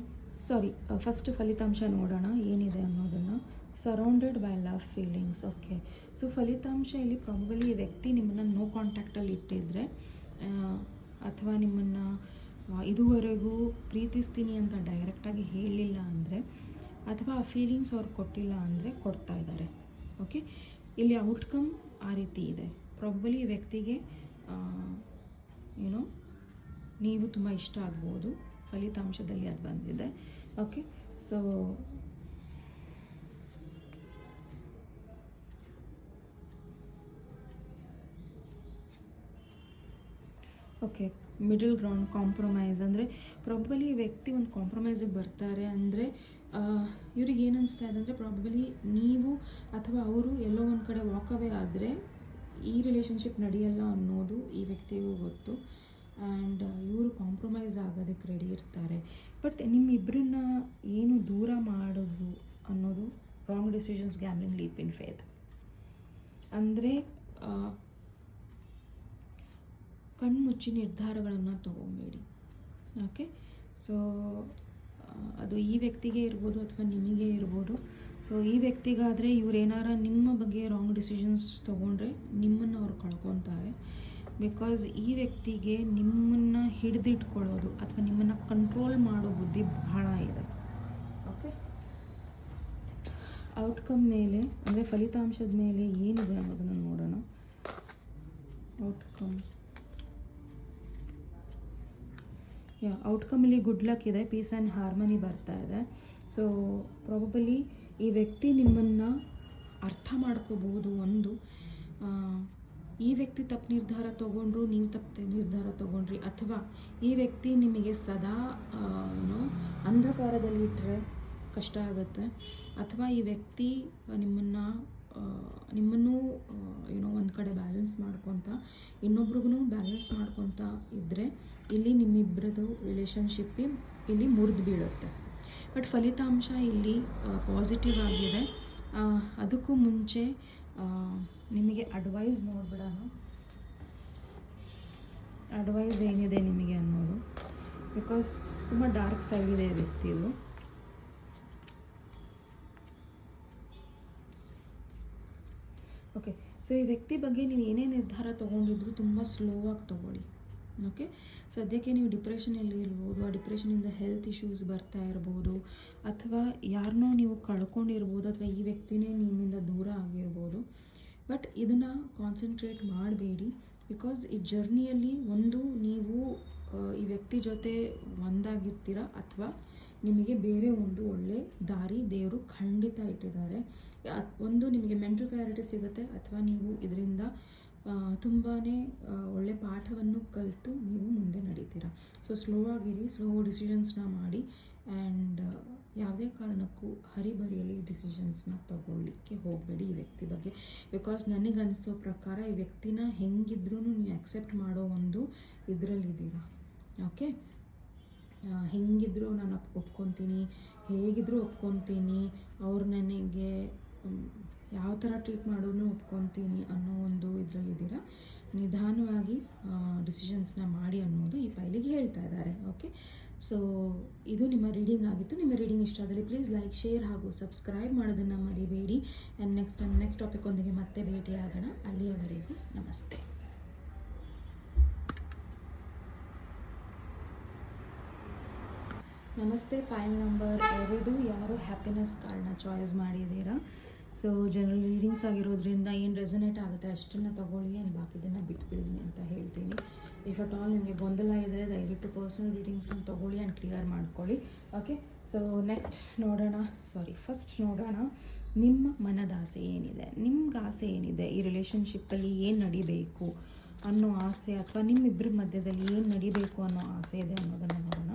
[SPEAKER 1] ಫಸ್ಟ್ ಫಲಿತಾಂಶ ನೋಡೋಣ ಏನಿದೆ ಅನ್ನೋದನ್ನು. Surrounded by love feelings. Okay, so ಫಲಿತಾಂಶ ಇಲ್ಲಿ ಪ್ರಾಬಬಲಿ ಈ ವ್ಯಕ್ತಿ ನಿಮ್ಮನ್ನು ನೋ ಕಾಂಟ್ಯಾಕ್ಟಲ್ಲಿ ಇಟ್ಟಿದ್ರೆ, ಅಥವಾ ನಿಮ್ಮನ್ನು ಇದುವರೆಗೂ ಪ್ರೀತಿಸ್ತೀನಿ ಅಂತ ಡೈರೆಕ್ಟಾಗಿ ಹೇಳಲಿಲ್ಲ ಅಂದರೆ, ಅಥವಾ ಆ ಫೀಲಿಂಗ್ಸ್ ಅವ್ರು ಕೊಟ್ಟಿಲ್ಲ ಅಂದರೆ ಕೊಡ್ತಾ ಇದ್ದಾರೆ. ಓಕೆ, ಇಲ್ಲಿ ಔಟ್ಕಮ್ ಆ ರೀತಿ ಇದೆ. ಪ್ರಾಬಬಲಿ ಈ ವ್ಯಕ್ತಿಗೆ ನೀವು ತುಂಬ ಇಷ್ಟ ಆಗ್ಬೋದು, ಫಲಿತಾಂಶದಲ್ಲಿ ಅದು ಬಂದಿದೆ. Okay, so okay, middle ground, compromise ಅಂದರೆ ಪ್ರಾಬಬಲಿ ಈ ವ್ಯಕ್ತಿ ಒಂದು ಕಾಂಪ್ರಮೈಸಿಗೆ ಬರ್ತಾರೆ. ಅಂದರೆ ಇವ್ರಿಗೆ ಏನು ಅನಿಸ್ತಾ ಇದೆ ಅಂದರೆ ಪ್ರಾಬಬಲಿ ನೀವು ಅಥವಾ ಅವರು ಎಲ್ಲೋ ಒಂದು ಕಡೆ ವಾಕವೇ ಆದರೆ ಈ ರಿಲೇಷನ್ಶಿಪ್ ನಡೆಯಲ್ಲ ಅನ್ನೋದು ಈ ವ್ಯಕ್ತಿಗೂ ಗೊತ್ತು. ಆ್ಯಂಡ್ ಇವರು ಕಾಂಪ್ರಮೈಸ್ ಆಗೋದಕ್ಕೆ ರೆಡಿ ಇರ್ತಾರೆ. ಬಟ್ ನಿಮ್ಮಿಬ್ಬರನ್ನ ಏನು ದೂರ ಮಾಡೋದು ಅನ್ನೋದು wrong decisions, gambling, leap in faith. ಅಂದರೆ ಕಣ್ಮುಚ್ಚಿ ನಿರ್ಧಾರಗಳನ್ನು ತೊಗೊಬೇಡಿ. ಓಕೆ, ಸೊ ಅದು ಈ ವ್ಯಕ್ತಿಗೆ ಇರ್ಬೋದು ಅಥವಾ ನಿಮಗೆ ಇರ್ಬೋದು. ಸೊ ಈ ವ್ಯಕ್ತಿಗಾದರೆ ಇವರೇನಾರ ನಿಮ್ಮ ಬಗ್ಗೆ ರಾಂಗ್ ಡಿಸಿಷನ್ಸ್ ತೊಗೊಂಡ್ರೆ ನಿಮ್ಮನ್ನು ಅವ್ರು ಕಳ್ಕೊತಾರೆ. ಬಿಕಾಸ್ ಈ ವ್ಯಕ್ತಿಗೆ ನಿಮ್ಮನ್ನು ಹಿಡಿದಿಟ್ಕೊಳ್ಳೋದು ಅಥವಾ ನಿಮ್ಮನ್ನು ಕಂಟ್ರೋಲ್ ಮಾಡೋ ಬುದ್ಧಿ ಬಹಳ ಇದೆ. ಓಕೆ, ಔಟ್ಕಮ್ ಮೇಲೆ ಅಂದರೆ ಫಲಿತಾಂಶದ ಮೇಲೆ ಏನಿದೆ ಅನ್ನೋದನ್ನು ನೋಡೋಣ. ಔಟ್ಕಮಲ್ಲಿ ಗುಡ್ ಲಕ್ ಇದೆ, ಪೀಸ್ ಆ್ಯಂಡ್ ಹಾರ್ಮನಿ ಬರ್ತಾ ಇದೆ. ಸೊ ಪ್ರಾಬಬಲಿ ಈ ವ್ಯಕ್ತಿ ನಿಮ್ಮನ್ನು ಅರ್ಥ ಮಾಡ್ಕೋಬಹುದು. ಒಂದು, ಈ ವ್ಯಕ್ತಿ ತಪ್ಪು ನಿರ್ಧಾರ ತೊಗೊಂಡ್ರು, ನೀವು ತಪ್ಪು ನಿರ್ಧಾರ ತೊಗೊಂಡ್ರಿ, ಅಥವಾ ಈ ವ್ಯಕ್ತಿ ನಿಮಗೆ ಸದಾ ಅಂಧಕಾರದಲ್ಲಿ ಇಟ್ಟರೆ ಕಷ್ಟ ಆಗುತ್ತೆ, ಅಥವಾ ಈ ವ್ಯಕ್ತಿ ನಿಮ್ಮನ್ನು ಒಂದು ಕಡೆ ಬ್ಯಾಲೆನ್ಸ್ ಮಾಡ್ಕೊತ ಇನ್ನೊಬ್ರಿಗೂ ಬ್ಯಾಲೆನ್ಸ್ ಮಾಡ್ಕೊತ ಇದ್ದರೆ ಇಲ್ಲಿ ನಿಮ್ಮಿಬ್ಬರದು ರಿಲೇಷನ್ಶಿಪ್ ಇಲ್ಲಿ ಮುರಿದು ಬೀಳುತ್ತೆ. ಬಟ್ ಫಲಿತಾಂಶ ಇಲ್ಲಿ ಪಾಸಿಟಿವ್ ಆಗಿದೆ. ಅದಕ್ಕೂ ಮುಂಚೆ ನಿಮಗೆ ಅಡ್ವೈಸ್ ನೋಡ್ಬಿಡೋಣ. ಅಡ್ವೈಸ್ ಏನಿದೆ ನಿಮಗೆ ಅನ್ನೋದು, ಬಿಕಾಸ್ ತುಂಬ ಡಾರ್ಕ್ ಸೈಡ್ ಇದೆ ಈ ವ್ಯಕ್ತಿದು. ಓಕೆ, ಸೊ ಈ ವ್ಯಕ್ತಿ ಬಗ್ಗೆ ನೀವು ಏನೇ ನಿರ್ಧಾರ ತೊಗೊಂಡಿದ್ರು ತುಂಬ ಸ್ಲೋ ಆಗಿ ತೊಗೊಳ್ಳಿ. ಓಕೆ, ಸದ್ಯಕ್ಕೆ ನೀವು ಡಿಪ್ರೆಷನಲ್ಲಿ ಇರ್ಬೋದು, ಆ ಡಿಪ್ರೆಷನಿಂದ ಹೆಲ್ತ್ ಇಶ್ಯೂಸ್ ಬರ್ತಾ ಇರ್ಬೋದು, ಅಥವಾ ಯಾರನ್ನೋ ನೀವು ಕಳ್ಕೊಂಡಿರ್ಬೋದು, ಅಥವಾ ಈ ವ್ಯಕ್ತಿನೇ ನಿಮ್ಮಿಂದ ದೂರ ಆಗಿರ್ಬೋದು. ಬಟ್ ಇದನ್ನು ಕಾನ್ಸಂಟ್ರೇಟ್ ಮಾಡಬೇಡಿ. ಬಿಕಾಸ್ ಈ ಜರ್ನಿಯಲ್ಲಿ ಒಂದು ನೀವು ಈ ವ್ಯಕ್ತಿ ಜೊತೆ ಒಂದಾಗಿರ್ತೀರ, ಅಥವಾ ನಿಮಗೆ ಬೇರೆ ಒಂದು ಒಳ್ಳೆ ದಾರಿ ದೇವರು ಖಂಡಿತ ಇಟ್ಟಿದ್ದಾರೆ. ಒಂದು ನಿಮಗೆ ಮೆಂಟಲ್ ಕ್ಲಾರಿಟಿ ಸಿಗುತ್ತೆ, ಅಥವಾ ನೀವು ಇದರಿಂದ ತುಂಬಾ ಒಳ್ಳೆ ಪಾಠವನ್ನು ಕಲಿತು ನೀವು ಮುಂದೆ ನಡೀತೀರ. ಸೊ ಸ್ಲೋ ಆಗಿರಿ, ಸ್ಲೋ ಡಿಸಿಷನ್ಸ್ನ ಮಾಡಿ. ಆ್ಯಂಡ್ ಯಾವುದೇ ಕಾರಣಕ್ಕೂ ಹರಿಬರಿಯಲ್ಲಿ ಡಿಸಿಷನ್ಸ್ನ ತಗೊಳ್ಳಿಕ್ಕೆ ಹೋಗಬೇಡಿ ಈ ವ್ಯಕ್ತಿ ಬಗ್ಗೆ. ಬಿಕಾಸ್ ನನಗನ್ನಿಸೋ ಪ್ರಕಾರ ಈ ವ್ಯಕ್ತಿನ ಹೆಂಗಿದ್ರೂ ನೀವು ಅಕ್ಸೆಪ್ಟ್ ಮಾಡೋ ಒಂದು ಇದರಲ್ಲಿದ್ದೀರಾ. ಓಕೆ, ಹೆಂಗಿದ್ರೂ ನಾನು ಒಪ್ಕೊತೀನಿ, ಹೇಗಿದ್ರೂ ಒಪ್ಕೊತೀನಿ, ಅವ್ರು ನನಗೆ ಯಾವ ಥರ ಟ್ರೀಟ್ ಮಾಡೋನು ಒಪ್ಕೊತೀನಿ ಅನ್ನೋ ಒಂದು ಇದರಲ್ಲಿದ್ದೀರಾ. ನಿಧಾನವಾಗಿ ಡಿಸಿಷನ್ಸ್ನ ಮಾಡಿ ಅನ್ನೋದು ಈ ಫೈಲಿಗೆ ಹೇಳ್ತಾ ಇದ್ದಾರೆ. ಓಕೆ, ಸೊ ಇದು ನಿಮ್ಮ ರೀಡಿಂಗ್ ಆಗಿತ್ತು. ನಿಮ್ಮ ರೀಡಿಂಗ್ ಇಷ್ಟ ಆದಲ್ಲಿ ಪ್ಲೀಸ್ ಲೈಕ್, ಶೇರ್ ಹಾಗೂ ಸಬ್ಸ್ಕ್ರೈಬ್ ಮಾಡೋದನ್ನು ಮರಿಬೇಡಿ. ಆ್ಯಂಡ್ ನೆಕ್ಸ್ಟ್ ಟಾಪಿಕ್ ಒಂದಿಗೆ ಮತ್ತೆ ಭೇಟಿಯಾಗೋಣ. ಅಲ್ಲಿಯವರೆಗೂ ನಮಸ್ತೆ. ನಮಸ್ತೆ. ಫೈಲ್ ನಂಬರ್ 2, ಯಾರು ಹ್ಯಾಪಿನೆಸ್ ಕಾರ್ಡ್ನ ಚಾಯ್ಸ್ ಮಾಡಿದ್ದೀರಾ. ಸೊ ಜನರಲ್ ರೀಡಿಂಗ್ಸ್ ಆಗಿರೋದ್ರಿಂದ ಏನು ರೆಸನೇಟ್ ಆಗುತ್ತೆ ಅಷ್ಟನ್ನು ತೊಗೊಳ್ಳಿ, ಆ್ಯಂಡ್ ಬಾಕಿದನ್ನು ಬಿಟ್ಬಿಡಿ ಅಂತ ಹೇಳ್ತೀನಿ. ಇಫ್ ಅಟ್ ಆಲ್ ನಿಮಗೆ ಗೊಂದಲ ಇದ್ದರೆ ದಯವಿಟ್ಟು ಪರ್ಸನಲ್ ರೀಡಿಂಗ್ಸನ್ನು ತೊಗೊಳ್ಳಿ ಆ್ಯಂಡ್ ಕ್ಲಿಯರ್ ಮಾಡ್ಕೊಳ್ಳಿ. ಓಕೆ, ಸೊ ಫಸ್ಟ್ ನೋಡೋಣ ನಿಮ್ಮ ಮನದಾಸೆ ಏನಿದೆ. ನಿಮ್ಗೆ ಆಸೆ ಏನಿದೆ, ಈ ರಿಲೇಷನ್ಶಿಪ್ಪಲ್ಲಿ ಏನು ನಡಿಬೇಕು ಅನ್ನೋ ಆಸೆ, ಅಥವಾ ನಿಮ್ಮಿಬ್ಬರ ಮಧ್ಯದಲ್ಲಿ ಏನು ನಡಿಬೇಕು ಅನ್ನೋ ಆಸೆ ಇದೆ ಅನ್ನೋದನ್ನು ನೋಡೋಣ.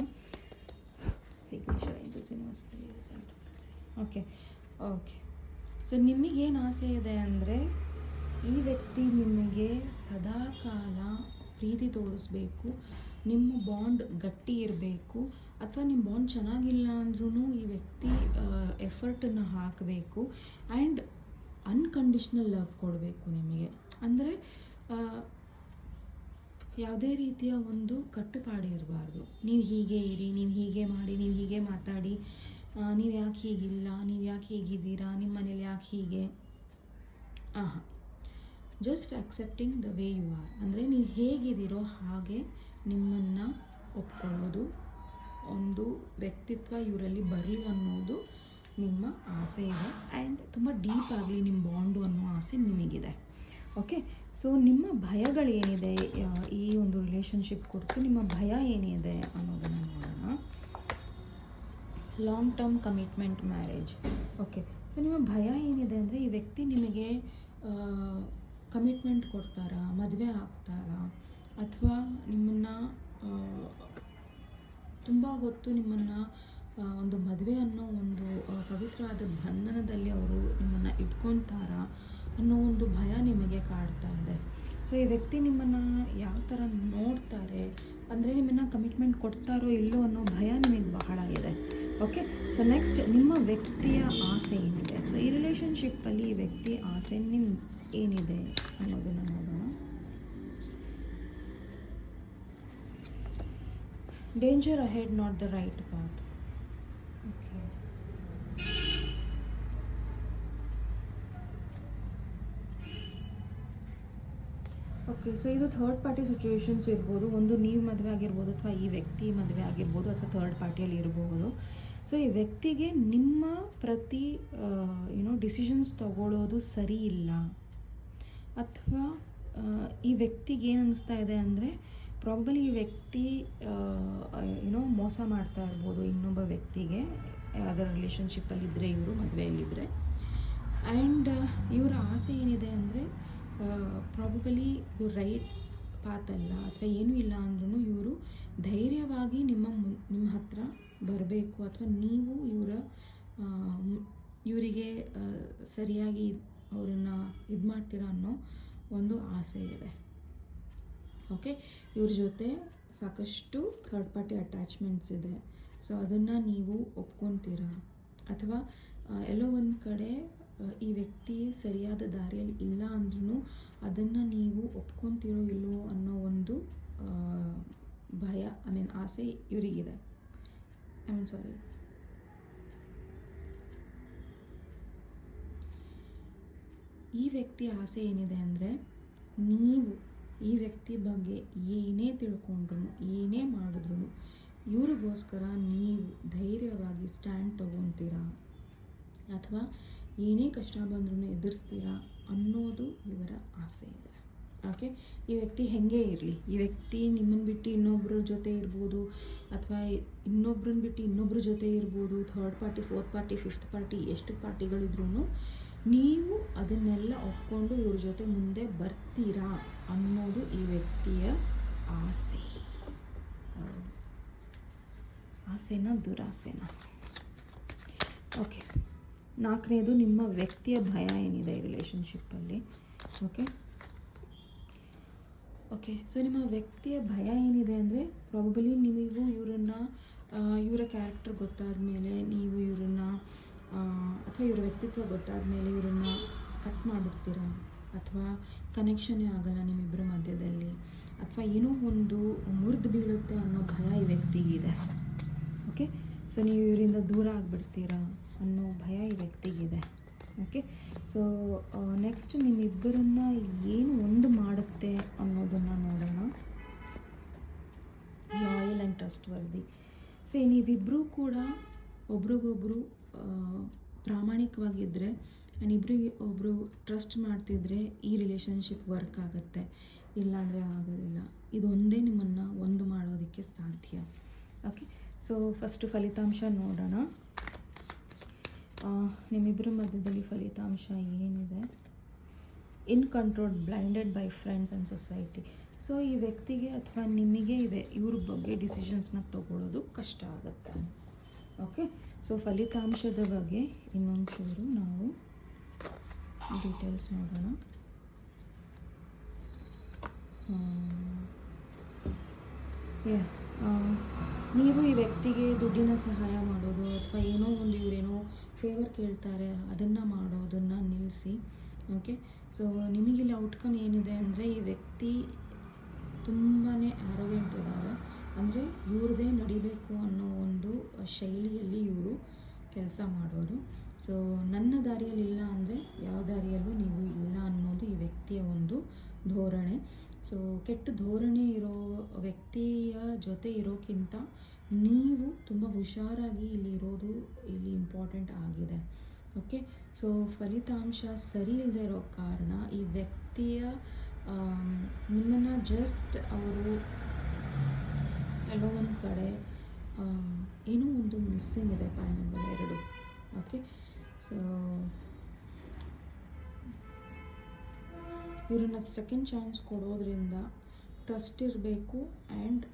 [SPEAKER 1] ಓಕೆ, ಸೊ ನಿಮಗೇನು ಆಸೆ ಇದೆ ಅಂದರೆ ಈ ವ್ಯಕ್ತಿ ನಿಮಗೆ ಸದಾ ಕಾಲ ಪ್ರೀತಿ ತೋರಿಸ್ಬೇಕು, ನಿಮ್ಮ ಬಾಂಡ್ ಗಟ್ಟಿ ಇರಬೇಕು, ಅಥವಾ ನಿಮ್ಮ ಬಾಂಡ್ ಚೆನ್ನಾಗಿಲ್ಲ ಅಂದ್ರೂ ಈ ವ್ಯಕ್ತಿ ಎಫರ್ಟನ್ನು ಹಾಕಬೇಕು ಆ್ಯಂಡ್ ಅನ್ಕಂಡೀಷ್ನಲ್ ಲವ್ ಕೊಡಬೇಕು ನಿಮಗೆ. ಅಂದರೆ ಯಾವುದೇ ರೀತಿಯ ಒಂದು ಕಟ್ಟುಪಾಡು ಇರಬಾರ್ದು. ನೀವು ಹೀಗೆ ಇರಿ, ನೀವು ಹೀಗೆ ಮಾಡಿ, ನೀವು ಹೀಗೆ ಮಾತಾಡಿ, ನೀವು ಯಾಕೆ ಹೀಗಿಲ್ಲ, ನೀವು ಯಾಕೆ ಹೀಗಿದ್ದೀರಾ, ನಿಮ್ಮ ಮನೇಲಿ ಯಾಕೆ ಹೀಗೆ, just accepting the way you are. ಅಂದರೆ ನೀವು ಹೇಗಿದ್ದೀರೋ ಹಾಗೆ ನಿಮ್ಮನ್ನು ಒಪ್ಕೊಳ್ಳೋದು, ಒಂದು ವ್ಯಕ್ತಿತ್ವ ಇವರಲ್ಲಿ ಬರಲಿ ಅನ್ನೋದು ನಿಮ್ಮ ಆಸೆ ಇದೆ. ಆ್ಯಂಡ್ ತುಂಬ ಡೀಪ್ ಆಗಲಿ ನಿಮ್ಮ ಬಾಂಡು ಅನ್ನೋ ಆಸೆ ನಿಮಗಿದೆ. ಓಕೆ, ಸೊ ನಿಮ್ಮ ಭಯಗಳೇನಿದೆ ಈ ಒಂದು ರಿಲೇಷನ್ಶಿಪ್ ಕುರಿತು ನಿಮ್ಮ ಭಯ ಏನಿದೆ ಅನ್ನೋದನ್ನು ನೋಡೋಣ. Long term commitment marriage. Okay, so ನಿಮ್ಮ ಭಯ ಏನಿದೆ ಅಂದರೆ ಈ ವ್ಯಕ್ತಿ ನಿಮಗೆ ಕಮಿಟ್ಮೆಂಟ್ ಕೊಡ್ತಾರಾ, ಮದುವೆ ಆಗ್ತಾರಾ, ಅಥವಾ ನಿಮ್ಮನ್ನು ತುಂಬ ಹೊತ್ತು ನಿಮ್ಮನ್ನು ಒಂದು ಮದುವೆ ಅನ್ನೋ ಒಂದು ಪವಿತ್ರವಾದ ಬಂಧನದಲ್ಲಿ ಅವರು ನಿಮ್ಮನ್ನು ಇಟ್ಕೊತಾರಾ ಅನ್ನೋ ಒಂದು ಭಯ ನಿಮಗೆ ಕಾಡ್ತಾ ಇದೆ. ಸೊ ಈ ವ್ಯಕ್ತಿ ನಿಮ್ಮನ್ನು ಯಾವ ಥರ ನೋಡ್ತಾರೆ ಅಂದರೆ ನಿಮ್ಮನ್ನು ಕಮಿಟ್ಮೆಂಟ್ ಕೊಡ್ತಾರೋ ಇಲ್ಲೋ ಅನ್ನೋ ಭಯ ನಿಮಗೆ ಬಹಳ ಇದೆ. ಓಕೆ, ಸೊ ನೆಕ್ಸ್ಟ್ ನಿಮ್ಮ ವ್ಯಕ್ತಿಯ ಆಸೆ ಏನಿದೆ. ಸೊ ಈ ರಿಲೇಷನ್ಶಿಪ್ಪಲ್ಲಿ ಈ ವ್ಯಕ್ತಿ ಆಸೆ ಏನಿದೆ ಅನ್ನೋದನ್ನು ನೋಡೋಣ. Danger ahead, not the right path. Okay, okay, so ಇದು ಥರ್ಡ್ ಪಾರ್ಟಿ ಸಿಚುವೇಶನ್ಸ್ ಇರ್ಬೋದು. ಒಂದು ನೀವು ಮದುವೆ ಆಗಿರ್ಬೋದು, ಅಥವಾ ಈ ವ್ಯಕ್ತಿ ಮದುವೆ ಆಗಿರ್ಬೋದು, ಅಥವಾ ಥರ್ಡ್ ಪಾರ್ಟಿಯಲ್ಲಿ ಇರಬಹುದು. ಸೊ ಈ ವ್ಯಕ್ತಿಗೆ ನಿಮ್ಮ ಪ್ರತಿ ಡಿಸಿಷನ್ಸ್ ತಗೊಳ್ಳೋದು ಸರಿ ಇಲ್ಲ, ಅಥವಾ ಈ ವ್ಯಕ್ತಿಗೆ ಏನು ಅನ್ನಿಸ್ತಾ ಇದೆ ಅಂದರೆ ಪ್ರಾಬಬಲಿ ಈ ವ್ಯಕ್ತಿ ಮೋಸ ಮಾಡ್ತಾ ಇರ್ಬೋದು ಇನ್ನೊಬ್ಬ ವ್ಯಕ್ತಿಗೆ, ಯಾವುದರ ರಿಲೇಷನ್ಶಿಪ್ಪಲ್ಲಿದ್ದರೆ, ಇವರು ಮದುವೆಯಲ್ಲಿದ್ದರೆ. ಆ್ಯಂಡ್ ಇವರ ಆಸೆ ಏನಿದೆ ಅಂದರೆ ಪ್ರಾಬಬಲಿ ಇದು ರೈಟ್ ಪಾತ್ ಅಲ್ಲ, ಅಥವಾ ಏನೂ ಇಲ್ಲ ಅಂದ್ರೂ ಇವರು ಧೈರ್ಯವಾಗಿ ನಿಮ್ಮ ಹತ್ರ ಬರಬೇಕು, ಅಥವಾ ನೀವು ಇವರಿಗೆ ಸರಿಯಾಗಿ ಅವರನ್ನು ಇದು ಮಾಡ್ತೀರಾ ಅನ್ನೋ ಒಂದು ಆಸೆ ಇದೆ. ಓಕೆ, ಇವ್ರ ಜೊತೆ ಸಾಕಷ್ಟು ಥರ್ಡ್ ಪಾರ್ಟಿ ಅಟ್ಯಾಚ್ಮೆಂಟ್ಸ್ ಇದೆ. ಸೊ ಅದನ್ನು ನೀವು ಒಪ್ಕೊತೀರಾ, ಅಥವಾ ಎಲ್ಲೋ ಒಂದು ಕಡೆ ಈ ವ್ಯಕ್ತಿ ಸರಿಯಾದ ದಾರಿಯಲ್ಲಿ ಇಲ್ಲ ಅಂದ್ರೂ ಅದನ್ನು ನೀವು ಒಪ್ಕೊತೀರೋ ಇಲ್ಲವೋ ಅನ್ನೋ ಒಂದು ಭಯ, ಆಸೆ ಇವರಿಗಿದೆ. ಸಾರಿ, ಈ ವ್ಯಕ್ತಿಯ ಆಸೆ ಏನಿದೆ ಅಂದರೆ ನೀವು ಈ ವ್ಯಕ್ತಿ ಬಗ್ಗೆ ಏನೇ ತಿಳ್ಕೊಂಡ್ರು, ಏನೇ ಮಾಡಿದ್ರು ಇವ್ರಿಗೋಸ್ಕರ ನೀವು ಧೈರ್ಯವಾಗಿ ಸ್ಟ್ಯಾಂಡ್ ತೊಗೊತೀರಾ, ಅಥವಾ ಏನೇ ಕಷ್ಟ ಬಂದ್ರೂ ಎದುರಿಸ್ತೀರಾ ಅನ್ನೋದು ಇವರ ಆಸೆ ಇದೆ. ಓಕೆ, ಈ ವ್ಯಕ್ತಿ ಹೇಗೆ ಇರಲಿ, ಈ ವ್ಯಕ್ತಿ ನಿಮ್ಮನ್ನು ಬಿಟ್ಟು ಇನ್ನೊಬ್ಬರ ಜೊತೆ ಇರ್ಬೋದು, ಅಥವಾ ಇನ್ನೊಬ್ರನ್ನ ಬಿಟ್ಟು ಇನ್ನೊಬ್ಬರ ಜೊತೆ ಇರ್ಬೋದು, third party, fourth party, fifth party, ಎಷ್ಟು ಪಾರ್ಟಿಗಳಿದ್ರೂ ನೀವು ಅದನ್ನೆಲ್ಲ ಒಪ್ಕೊಂಡು ಇವ್ರ ಜೊತೆ ಮುಂದೆ ಬರ್ತೀರಾ ಅನ್ನೋದು ಈ ವ್ಯಕ್ತಿಯ ಆಸೆ. ಆಸೆನಾ ದುರಾಸೆನಾ? ಓಕೆ, ನಾಲ್ಕನೇದು ನಿಮ್ಮ ವ್ಯಕ್ತಿಯ ಭಯ ಏನಿದೆ ಈ ರಿಲೇಷನ್ಶಿಪ್ಪಲ್ಲಿ. ಓಕೆ, ಸೊ ನಿಮ್ಮ ವ್ಯಕ್ತಿಯ ಭಯ ಏನಿದೆ ಅಂದರೆ ಪ್ರಾಬಬಲಿ ನೀವು ಇವರ ಕ್ಯಾರೆಕ್ಟರ್ ಗೊತ್ತಾದ ಮೇಲೆ, ನೀವು ಇವರನ್ನು ಅಥವಾ ಇವರ ವ್ಯಕ್ತಿತ್ವ ಗೊತ್ತಾದ ಮೇಲೆ ಇವರನ್ನು ಕಟ್ ಮಾಡಿಬಿಡ್ತೀರಾ, ಅಥವಾ ಕನೆಕ್ಷನ್ನೇ ಆಗಲ್ಲ ನಿಮ್ಮಿಬ್ಬರ ಮಧ್ಯದಲ್ಲಿ, ಅಥವಾ ಏನೋ ಒಂದು ಮುರಿದು ಬೀಳುತ್ತೆ ಅನ್ನೋ ಭಯ ಈ ವ್ಯಕ್ತಿಗಿದೆ. ಓಕೆ, ಸೊ ನೀವು ಇವರಿಂದ ದೂರ ಆಗಿಬಿಡ್ತೀರಾ ಅನ್ನೋ ಭಯ ಈ ವ್ಯಕ್ತಿಗಿದೆ. ಓಕೆ, ಸೊ ನೆಕ್ಸ್ಟ್ ನಿಮ್ಮಿಬ್ಬರನ್ನ ಏನು ಒಂದು ಮಾಡುತ್ತೆ ಅನ್ನೋದನ್ನು ನೋಡೋಣ. Loyal and trustworthy. ನೀವಿಬ್ಬರೂ ಕೂಡ ಒಬ್ರಿಗೊಬ್ರು ಪ್ರಾಮಾಣಿಕವಾಗಿದ್ದರೆ, ಇಬ್ಬರಿಗೆ ಒಬ್ಬರು ಟ್ರಸ್ಟ್ ಮಾಡ್ತಿದ್ರೆ ಈ ರಿಲೇಷನ್ಶಿಪ್ ವರ್ಕ್ ಆಗುತ್ತೆ, ಇಲ್ಲಾಂದರೆ ಆಗೋದಿಲ್ಲ. ಇದೊಂದೇ ನಿಮ್ಮನ್ನು ಒಂದು ಮಾಡೋದಕ್ಕೆ ಸಾಧ್ಯ. ಓಕೆ, ಸೊ ಫಸ್ಟು ಫಲಿತಾಂಶ ನೋಡೋಣ. ನಿಮ್ಮಿಬ್ಬರ ಮಧ್ಯದಲ್ಲಿ ಫಲಿತಾಂಶ ಏನಿದೆ? In control, blinded by friends and society. So ಈ ವ್ಯಕ್ತಿಗೆ ಅಥವಾ ನಿಮಗೆ ಇವ್ರ ಬಗ್ಗೆ ಡಿಸಿಷನ್ಸ್ನ ತಗೊಳ್ಳೋದು ಕಷ್ಟ ಆಗುತ್ತೆ. ಓಕೆ, ಸೊ ಫಲಿತಾಂಶದ ಬಗ್ಗೆ ಇನ್ನೊಂಚೂರು ನಾವು ಡೀಟೇಲ್ಸ್ ನೋಡೋಣ. ನೀವು ಈ ವ್ಯಕ್ತಿಗೆ ದುಡ್ಡಿನ ಸಹಾಯ ಮಾಡೋದು, ಅಥವಾ ಏನೋ ಒಂದು ಇವರೇನೋ ಫೇವರ್ ಕೇಳ್ತಾರೆ ಅದನ್ನು ಮಾಡೋದನ್ನು ನಿಲ್ಲಿಸಿ. ಓಕೆ, ಸೊ ನಿಮಗಿಲ್ಲಿ ಔಟ್ಕಮ್ ಏನಿದೆ ಅಂದರೆ ಈ ವ್ಯಕ್ತಿ ತುಂಬಾ ಆರೋಗ್ಯಂಟ್ ಇದ್ದಾರೆ, ಅಂದರೆ ಇವ್ರದ್ದೇ ನಡಿಬೇಕು ಅನ್ನೋ ಒಂದು ಶೈಲಿಯಲ್ಲಿ ಇವರು ಕೆಲಸ ಮಾಡೋದು. ಸೊ ನನ್ನ ದಾರಿಯಲ್ಲಿ ಇಲ್ಲ ಅಂದರೆ ಯಾವ ದಾರಿಯಲ್ಲೂ ನೀವು ಇಲ್ಲ ಅನ್ನೋದು ಈ ವ್ಯಕ್ತಿಯ ಒಂದು ಧೋರಣೆ. ಸೊ ಕೆಟ್ಟ ಧೋರಣೆ ಇರೋ ವ್ಯಕ್ತಿಯ ಜೊತೆ ಇರೋಕ್ಕಿಂತ ನೀವು ತುಂಬ ಹುಷಾರಾಗಿ ಇಲ್ಲಿ ಇರೋದು ಇಲ್ಲಿ ಇಂಪಾರ್ಟೆಂಟ್ ಆಗಿದೆ. ಓಕೆ, ಸೊ ಫಲಿತಾಂಶ ಸರಿ ಇಲ್ಲದೆ ಇರೋ ಕಾರಣ ಈ ವ್ಯಕ್ತಿಯ ನಿಮ್ಮನ್ನು ಜಸ್ಟ್ ಅವರು ಎಲ್ಲೋ ಒಂದು ಕಡೆ ಏನೋ ಒಂದು ಮಿಸ್ಸಿಂಗ್ ಇದೆ ಪಾಯಿಂಟ್ ನಂಬರ್ 2. ಓಕೆ, ಸೊ ಇವ್ರನ್ನ ಸೆಕೆಂಡ್ ಚಾನ್ಸ್ ಕೊಡೋದ್ರಿಂದ ಟ್ರಸ್ಟ್ ಇರಬೇಕು ಆ್ಯಂಡ್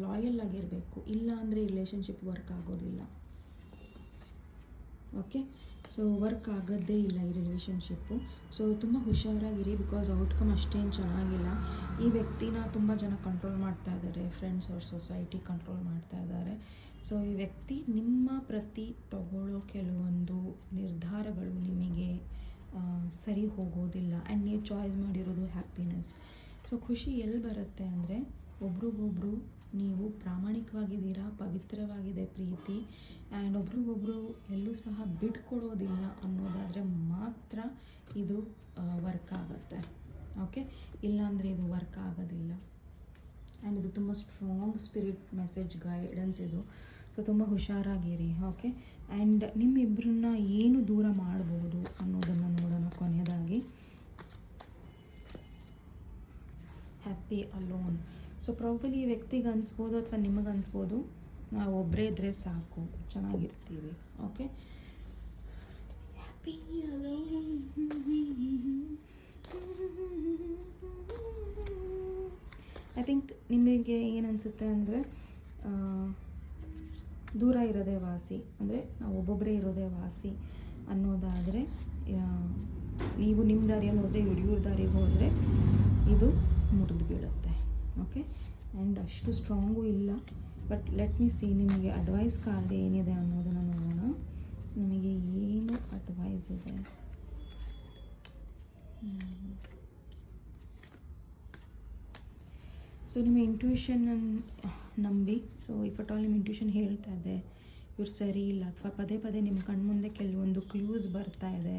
[SPEAKER 1] ಲಾಯಲ್ ಆಗಿರಬೇಕು, ಇಲ್ಲ ಅಂದರೆ ರಿಲೇಷನ್ಶಿಪ್ ವರ್ಕ್ ಆಗೋದಿಲ್ಲ. ಓಕೆ, ಸೊ ವರ್ಕ್ ಆಗೋದೇ ಇಲ್ಲ ಈ ರಿಲೇಷನ್ಶಿಪ್ಪು. ಸೊ ತುಂಬ ಹುಷಾರಾಗಿರಿ, ಬಿಕಾಸ್ ಔಟ್ಕಮ್ ಅಷ್ಟೇನು ಚೆನ್ನಾಗಿಲ್ಲ. ಈ ವ್ಯಕ್ತಿನ ತುಂಬ ಜನ ಕಂಟ್ರೋಲ್ ಮಾಡ್ತಾ ಇದ್ದಾರೆ, ಫ್ರೆಂಡ್ಸ್ ಅವ್ರ ಸೊಸೈಟಿ ಕಂಟ್ರೋಲ್ ಮಾಡ್ತಾ ಇದ್ದಾರೆ. ಸೊ ಈ ವ್ಯಕ್ತಿ ನಿಮ್ಮ ಪ್ರತಿ ತಗೊಳ್ಳೋ ಕೆಲವೊಂದು ನಿರ್ಧಾರಗಳು ನಿಮಗೆ ಸರಿ ಹೋಗೋದಿಲ್ಲ ಆ್ಯಂಡ್ ನೀವು ಚಾಯ್ಸ್ ಮಾಡಿರೋದು ಹ್ಯಾಪಿನೆಸ್. ಸೊ ಖುಷಿ ಎಲ್ಲಿ ಬರುತ್ತೆ ಅಂದರೆ ಒಬ್ರಿಗೊಬ್ರು ನೀವು ಪ್ರಾಮಾಣಿಕವಾಗಿದ್ದೀರಾ, ಪವಿತ್ರವಾಗಿದೆ ಪ್ರೀತಿ, ಆ್ಯಂಡ್ ಒಬ್ರಿಗೊಬ್ರು ಎಲ್ಲೂ ಸಹ ಬಿಟ್ಕೊಡೋದಿಲ್ಲ ಅನ್ನೋದಾದರೆ ಮಾತ್ರ ಇದು ವರ್ಕ್ ಆಗುತ್ತೆ. ಓಕೆ, ಇಲ್ಲಾಂದರೆ ಇದು ವರ್ಕ್ ಆಗೋದಿಲ್ಲ. ಆ್ಯಂಡ್ ಇದು ತುಂಬ ಸ್ಟ್ರಾಂಗ್ ಸ್ಪಿರಿಟ್ ಮೆಸೇಜ್ ಗೈಡೆನ್ಸ್ ಇದು. ಸೊ ತುಂಬ ಹುಷಾರಾಗಿರಿ. ಓಕೆ, ಆ್ಯಂಡ್ ನಿಮ್ಮಿಬ್ಬರನ್ನ ಏನು ದೂರ ಮಾಡ್ಬೋದು ಅನ್ನೋದನ್ನು ನೋಡೋಣ ಕೊನೆಯದಾಗಿ. Happy alone. ಸೊ ಪ್ರಾಬಲಿ ಈ ವ್ಯಕ್ತಿಗೆ ಅನಿಸ್ಬೋದು ಅಥವಾ ನಿಮಗೆ ಅನಿಸ್ಬೋದು ನಾವು ಒಬ್ಬರೇ ಇದ್ದರೆ ಸಾಕು, ಚೆನ್ನಾಗಿರ್ತೀವಿ. Okay, happy alone. I think ನಿಮಗೆ ಏನು ಅನಿಸುತ್ತೆ ಅಂದರೆ ದೂರ ಇರೋದೇ ವಾಸಿ, ಅಂದರೆ ನಾವು ಒಬ್ಬೊಬ್ಬರೇ ಇರೋದೇ ವಾಸಿ ಅನ್ನೋದಾದರೆ ನೀವು ನಿಮ್ಮ ದಾರಿಯಲ್ಲಿ ಹೋದರೆ, ಇವ್ರ ದಾರಿಗೆ ಹೋದರೆ ಇದು ಮುರಿದು ಬೀಳುತ್ತೆ. ಓಕೆ, ಆ್ಯಂಡ್ ಅಷ್ಟು ಸ್ಟ್ರಾಂಗೂ ಇಲ್ಲ. ಬಟ್ ಲೆಟ್ ಮಿ ಸಿ ನಿಮಗೆ ಅಡ್ವೈಸ್ ಕಾರ್ಡ್ ಏನಿದೆ ಅನ್ನೋದನ್ನು ನೋಡೋಣ. ನಿಮಗೆ ಏನು ಅಡ್ವೈಸ್ ಇದೆ? ಸೊ ನಿಮ್ಮ ಇಂಟ್ಯೂಷನನ್ನು ನಂಬಿ. ಸೊ ಇಫ್ ಅಟ್ ಆಲ್ ನಿಮ್ಮ ಇಂಟ್ಯೂಷನ್ ಹೇಳ್ತಾ ಇದೆ ಇವ್ರು ಸರಿ ಇಲ್ಲ, ಅಥವಾ ಪದೇ ಪದೇ ನಿಮ್ಮ ಕಣ್ಮುಂದೆ ಕೆಲವೊಂದು ಕ್ಲೂಸ್ ಬರ್ತಾ ಇದೆ,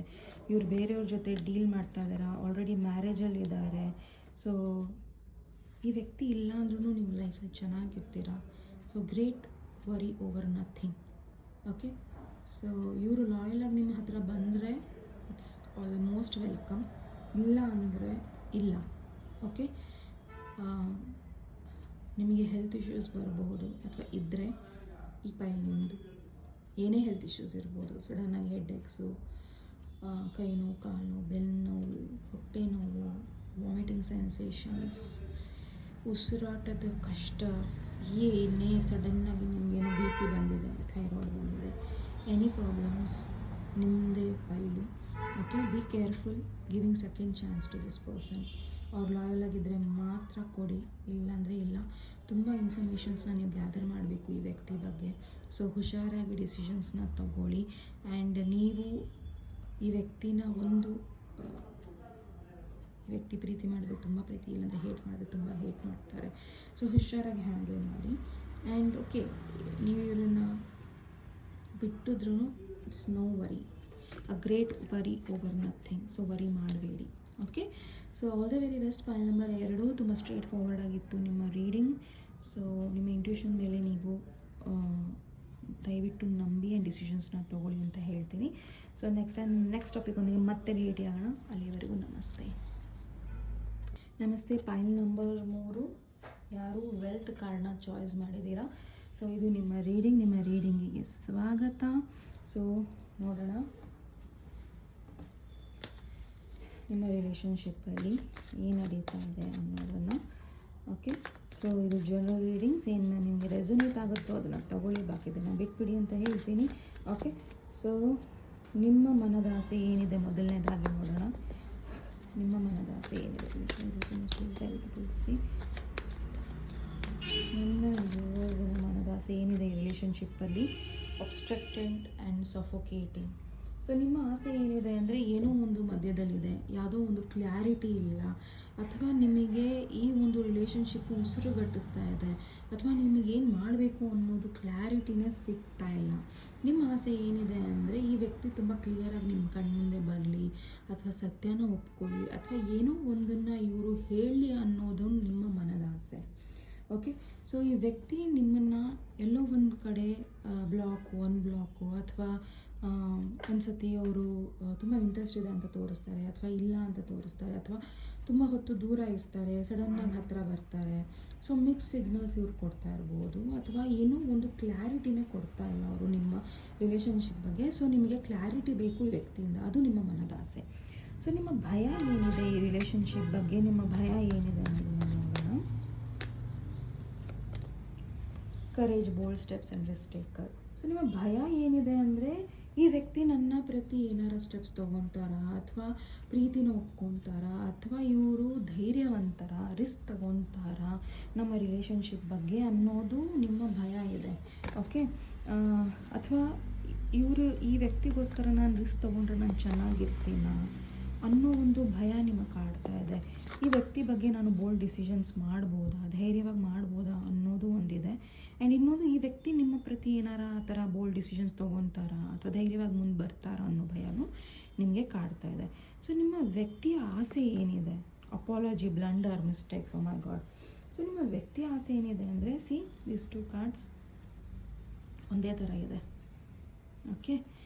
[SPEAKER 1] ಇವ್ರು ಬೇರೆಯವ್ರ ಜೊತೆ ಡೀಲ್ ಮಾಡ್ತಾ ಇದ್ದಾರೆ, ಆಲ್ರೆಡಿ ಮ್ಯಾರೇಜಲ್ಲಿ ಇದ್ದಾರೆ, ಸೊ ಈ ವ್ಯಕ್ತಿ ಇಲ್ಲ ಅಂದ್ರೂ ನಿಮ್ಮ ಲೈಫಲ್ಲಿ ಚೆನ್ನಾಗಿರ್ತೀರ. So great worry over nothing. Okay, so ಇವರು ಲಾಯಲಾಗಿ ನಿಮ್ಮ ಹತ್ರ ಬಂದರೆ ಇಟ್ಸ್ ಆಲ್ಮೋಸ್ಟ್ ವೆಲ್ಕಮ್, ಇಲ್ಲ ಅಂದರೆ ಇಲ್ಲ. ಓಕೆ, ನಿಮಗೆ ಹೆಲ್ತ್ ಇಶ್ಯೂಸ್ ಬರಬಹುದು, ಅಥವಾ ಇದ್ದರೆ ಈ ಪೈಲ್ ನಿಮ್ಮದು ಏನೇ ಹೆಲ್ತ್ ಇಶ್ಯೂಸ್ ಇರ್ಬೋದು. ಸಡನ್ನಾಗಿ ಹೆಡ್ಏಕ್ಸು, ಕೈ ನೋವು, ಕಾಲು ನೋವು, ಬೆನ್ನು ನೋವು, ಹೊಟ್ಟೆ ನೋವು, ವಾಮಿಟಿಂಗ್ ಸೆನ್ಸೇಷನ್ಸ್, ಉಸಿರಾಟದ ಕಷ್ಟ, ಏನೇ ಸಡನ್ನಾಗಿ ನಿಮಗೇನೋ ಬಿ ಪಿ ಬಂದಿದೆ, ಥೈರಾಯ್ಡ್ ಬಂದಿದೆ, ಎನಿ ಪ್ರಾಬ್ಲಮ್ಸ್ ನಿಮ್ಮದೇ ಫೈಲು. Okay, be careful giving second chance to this person. ಅವ್ರು ಲಾಯಲ್ ಆಗಿದ್ದರೆ ಮಾತ್ರ ಕೊಡಿ, ಇಲ್ಲಾಂದರೆ ಇಲ್ಲ. ತುಂಬ ಇನ್ಫಾರ್ಮೇಷನ್ಸ್ನ ನೀವು ಗ್ಯಾದರ್ ಮಾಡಬೇಕು ಈ ವ್ಯಕ್ತಿ ಬಗ್ಗೆ. ಸೊ ಹುಷಾರಾಗಿ ಡಿಸಿಷನ್ಸ್ನ ತಗೊಳ್ಳಿ. ಆ್ಯಂಡ್ ನೀವು ಈ ವ್ಯಕ್ತಿನ ಈ ವ್ಯಕ್ತಿ ಪ್ರೀತಿ ಮಾಡಿದ್ರೆ ತುಂಬ ಪ್ರೀತಿ, ಇಲ್ಲಾಂದರೆ ಹೇಟ್ ಮಾಡಿದ್ರೆ ತುಂಬ ಹೇಟ್ ಮಾಡ್ತಾರೆ. ಸೊ ಹುಷಾರಾಗಿ ಹ್ಯಾಂಡಲ್ ಮಾಡಿ. ಆ್ಯಂಡ್ ಓಕೆ, ನೀವು ಇವರನ್ನ ಬಿಟ್ಟಿದ್ರೂ it's no worry, a great worry over nothing. So worry ಮಾಡಬೇಡಿ. Okay, so all the very best. Pile number 2 ತುಂಬ ಸ್ಟ್ರೇಟ್ ಫಾರ್ವರ್ಡ್ ಆಗಿತ್ತು ನಿಮ್ಮ ರೀಡಿಂಗ್. ಸೊ ನಿಮ್ಮ ಇಂಟ್ಯೂಷನ್ ಮೇಲೆ ನೀವು ದಯವಿಟ್ಟು ನಂಬಿ ಆ್ಯಂಡ್ ಡಿಸಿಷನ್ಸ್ನ ತೊಗೊಳ್ಳಿ ಅಂತ ಹೇಳ್ತೀನಿ. ಸೊ ನೆಕ್ಸ್ಟ್ ಟಾಪಿಕ್ ಒಂದಿಗೆ ಮತ್ತೆ ಭೇಟಿಯಾಗೋಣ. ಅಲ್ಲಿವರೆಗೂ ನಮಸ್ತೆ. ಫೈಲ್ ನಂಬರ್ 3 ಯಾರು ವೆಲ್ತ್ ಕಾರ್ಡ್ನ ಚಾಯ್ಸ್ ಮಾಡಿದ್ದೀರಾ. ಸೊ ಇದು ನಿಮ್ಮ ರೀಡಿಂಗಿಗೆ ಸ್ವಾಗತ. ಸೊ ನೋಡೋಣ ನಿಮ್ಮ ರಿಲೇಷನ್ಶಿಪ್ಪಲ್ಲಿ ಏನು ನಡೀತಾ ಇದೆ ಅನ್ನೋದನ್ನು. ಓಕೆ, ಸೊ ಇದು ಜನರಲ್ ರೀಡಿಂಗ್ಸ್. ಏನು ನಿಮಗೆ ರೆಸೊನೇಟ್ ಆಗುತ್ತೋ ಅದನ್ನು ತಗೊಳ್ಳಿ, ಬಾಕಿದನ್ನು ಬಿಟ್ಬಿಡಿ ಅಂತ ಹೇಳ್ತೀನಿ. ಓಕೆ, ಸೊ ನಿಮ್ಮ ಮನದ ಆಸೆ ಏನಿದೆ ಮೊದಲನೇದಾಗಿ ನೋಡೋಣ. ನಿಮ್ಮ ಮನದ ಆಸೆ ಏನಿದೆ ತಿಳಿಸಿ. ನನ್ನ ಮನದ ಆಸೆ ಏನಿದೆ ಈ ರಿಲೇಷನ್ಶಿಪ್ಪಲ್ಲಿ? Obstructed and suffocating. ಸೊ ನಿಮ್ಮ ಆಸೆ ಏನಿದೆ ಅಂದರೆ ಏನೋ ಒಂದು ಮಧ್ಯದಲ್ಲಿದೆ, ಯಾವುದೋ ಒಂದು ಕ್ಲಾರಿಟಿ ಇಲ್ಲ, ಅಥವಾ ನಿಮಗೆ ಈ ಒಂದು ರಿಲೇಷನ್ಶಿಪ್ಪು ಉಸಿರುಗಟ್ಟಿಸ್ತಾ ಇದೆ, ಅಥವಾ ನಿಮಗೇನು ಮಾಡಬೇಕು ಅನ್ನೋದು ಕ್ಲಾರಿಟಿನೇ ಸಿಗ್ತಾ ಇಲ್ಲ. ನಿಮ್ಮ ಆಸೆ ಏನಿದೆ ಅಂದರೆ ಈ ವ್ಯಕ್ತಿ ತುಂಬ ಕ್ಲಿಯರಾಗಿ ನಿಮ್ಮ ಕಣ್ಮುಂದೆ ಬರಲಿ, ಅಥವಾ ಸತ್ಯನ ಒಪ್ಕೊಳ್ಳಿ, ಅಥವಾ ಏನೋ ಒಂದನ್ನು ಇವರು ಹೇಳಲಿ ಅನ್ನೋದು ನಿಮ್ಮ ಮನದ ಆಸೆ. ಓಕೆ, ಸೊ ಈ ವ್ಯಕ್ತಿ ನಿಮ್ಮನ್ನು ಎಲ್ಲೋ ಒಂದು ಕಡೆ ಬ್ಲಾಕು ಅಥವಾ ಒಂದ್ಸತಿ ಅವರು ತುಂಬ ಇಂಟ್ರೆಸ್ಟ್ ಇದೆ ಅಂತ ತೋರಿಸ್ತಾರೆ, ಅಥವಾ ಇಲ್ಲ ಅಂತ ತೋರಿಸ್ತಾರೆ, ಅಥವಾ ತುಂಬ ಹೊತ್ತು ದೂರ ಇರ್ತಾರೆ, ಸಡನ್ನಾಗಿ ಹತ್ತಿರ ಬರ್ತಾರೆ. ಸೊ ಮಿಕ್ಸ್ ಸಿಗ್ನಲ್ಸ್ ಇವ್ರು ಕೊಡ್ತಾ ಇರ್ಬೋದು, ಅಥವಾ ಏನೋ ಒಂದು ಕ್ಲಾರಿಟಿನೇ ಕೊಡ್ತಾ ಇಲ್ಲ ಅವರು ನಿಮ್ಮ ರಿಲೇಷನ್ಶಿಪ್ ಬಗ್ಗೆ. ಸೊ ನಿಮಗೆ ಕ್ಲಾರಿಟಿ ಬೇಕು ಈ ವ್ಯಕ್ತಿಯಿಂದ, ಅದು ನಿಮ್ಮ ಮನದ ಆಸೆ. ಸೊ ನಿಮ್ಮ ಭಯ ಏನಿದೆ ಈ ರಿಲೇಷನ್ಶಿಪ್ ಬಗ್ಗೆ, ನಿಮ್ಮ ಭಯ ಏನಿದೆ ಅನ್ನೋದನ್ನು ನೋಡೋಣ. Courage, bold steps and risk taker. So ನಿಮ್ಮ ಭಯ ಏನಿದೆ ಅಂದರೆ, ಈ ವ್ಯಕ್ತಿ ನನ್ನ ಪ್ರತಿ ಏನಾರ ಸ್ಟೆಪ್ಸ್ ತೊಗೊತಾರಾ, ಅಥವಾ ಪ್ರೀತಿನ ಒಪ್ಕೊತಾರಾ, ಅಥವಾ ಇವರು ಧೈರ್ಯವಂತರ, ರಿಸ್ಕ್ ತಗೊತಾರಾ ನಮ್ಮ ರಿಲೇಷನ್ಶಿಪ್ ಬಗ್ಗೆ ಅನ್ನೋದು ನಿಮ್ಮ ಭಯ ಇದೆ. ಓಕೆ, ಅಥವಾ ಈ ವ್ಯಕ್ತಿಗೋಸ್ಕರ ನಾನು ರಿಸ್ಕ್ ತೊಗೊಂಡ್ರೆ ನಾನು ಚೆನ್ನಾಗಿರ್ತೀನ ಅನ್ನೋ ಒಂದು ಭಯ ನಿಮಗೆ ಕಾಡ್ತಾ ಇದೆ. ಈ ವ್ಯಕ್ತಿ ಬಗ್ಗೆ ನಾನು ಬೋಲ್ಡ್ ಡಿಸಿಷನ್ಸ್ ಮಾಡ್ಬೋದಾ, ಧೈರ್ಯವಾಗಿ ಮಾಡ್ಬೋದಾ ಅನ್ನೋದು ಒಂದಿದೆ. ಆ್ಯಂಡ್ ಇನ್ನೊಂದು, ಈ ವ್ಯಕ್ತಿ ನಿಮ್ಮ ಪ್ರತಿ ಏನಾರ ಆ ಥರ ಬೋಲ್ಡ್ ಡಿಸಿಷನ್ಸ್ ತೊಗೊತಾರಾ ಅಥವಾ ಧೈರ್ಯವಾಗಿ ಮುಂದೆ ಬರ್ತಾರಾ ಅನ್ನೋ ಭಯನೂ ನಿಮಗೆ ಕಾಡ್ತಾ ಇದೆ. ಸೊ ನಿಮ್ಮ ವ್ಯಕ್ತಿಯ ಆಸೆ ಏನಿದೆ, ಅಪಾಲಜಿ, ಬ್ಲಂಡರ್, ಮಿಸ್ಟೇಕ್ಸ್, ಓ ಮೈ ಗಾಡ್. ಸೊ ನಿಮ್ಮ ವ್ಯಕ್ತಿಯ ಆಸೆ ಏನಿದೆ ಅಂದರೆ, ಸಿ ದಿಸ್ 2 ಕಾರ್ಡ್ಸ್ ಒಂದೇ ಥರ ಇದೆ. ಓಕೆ,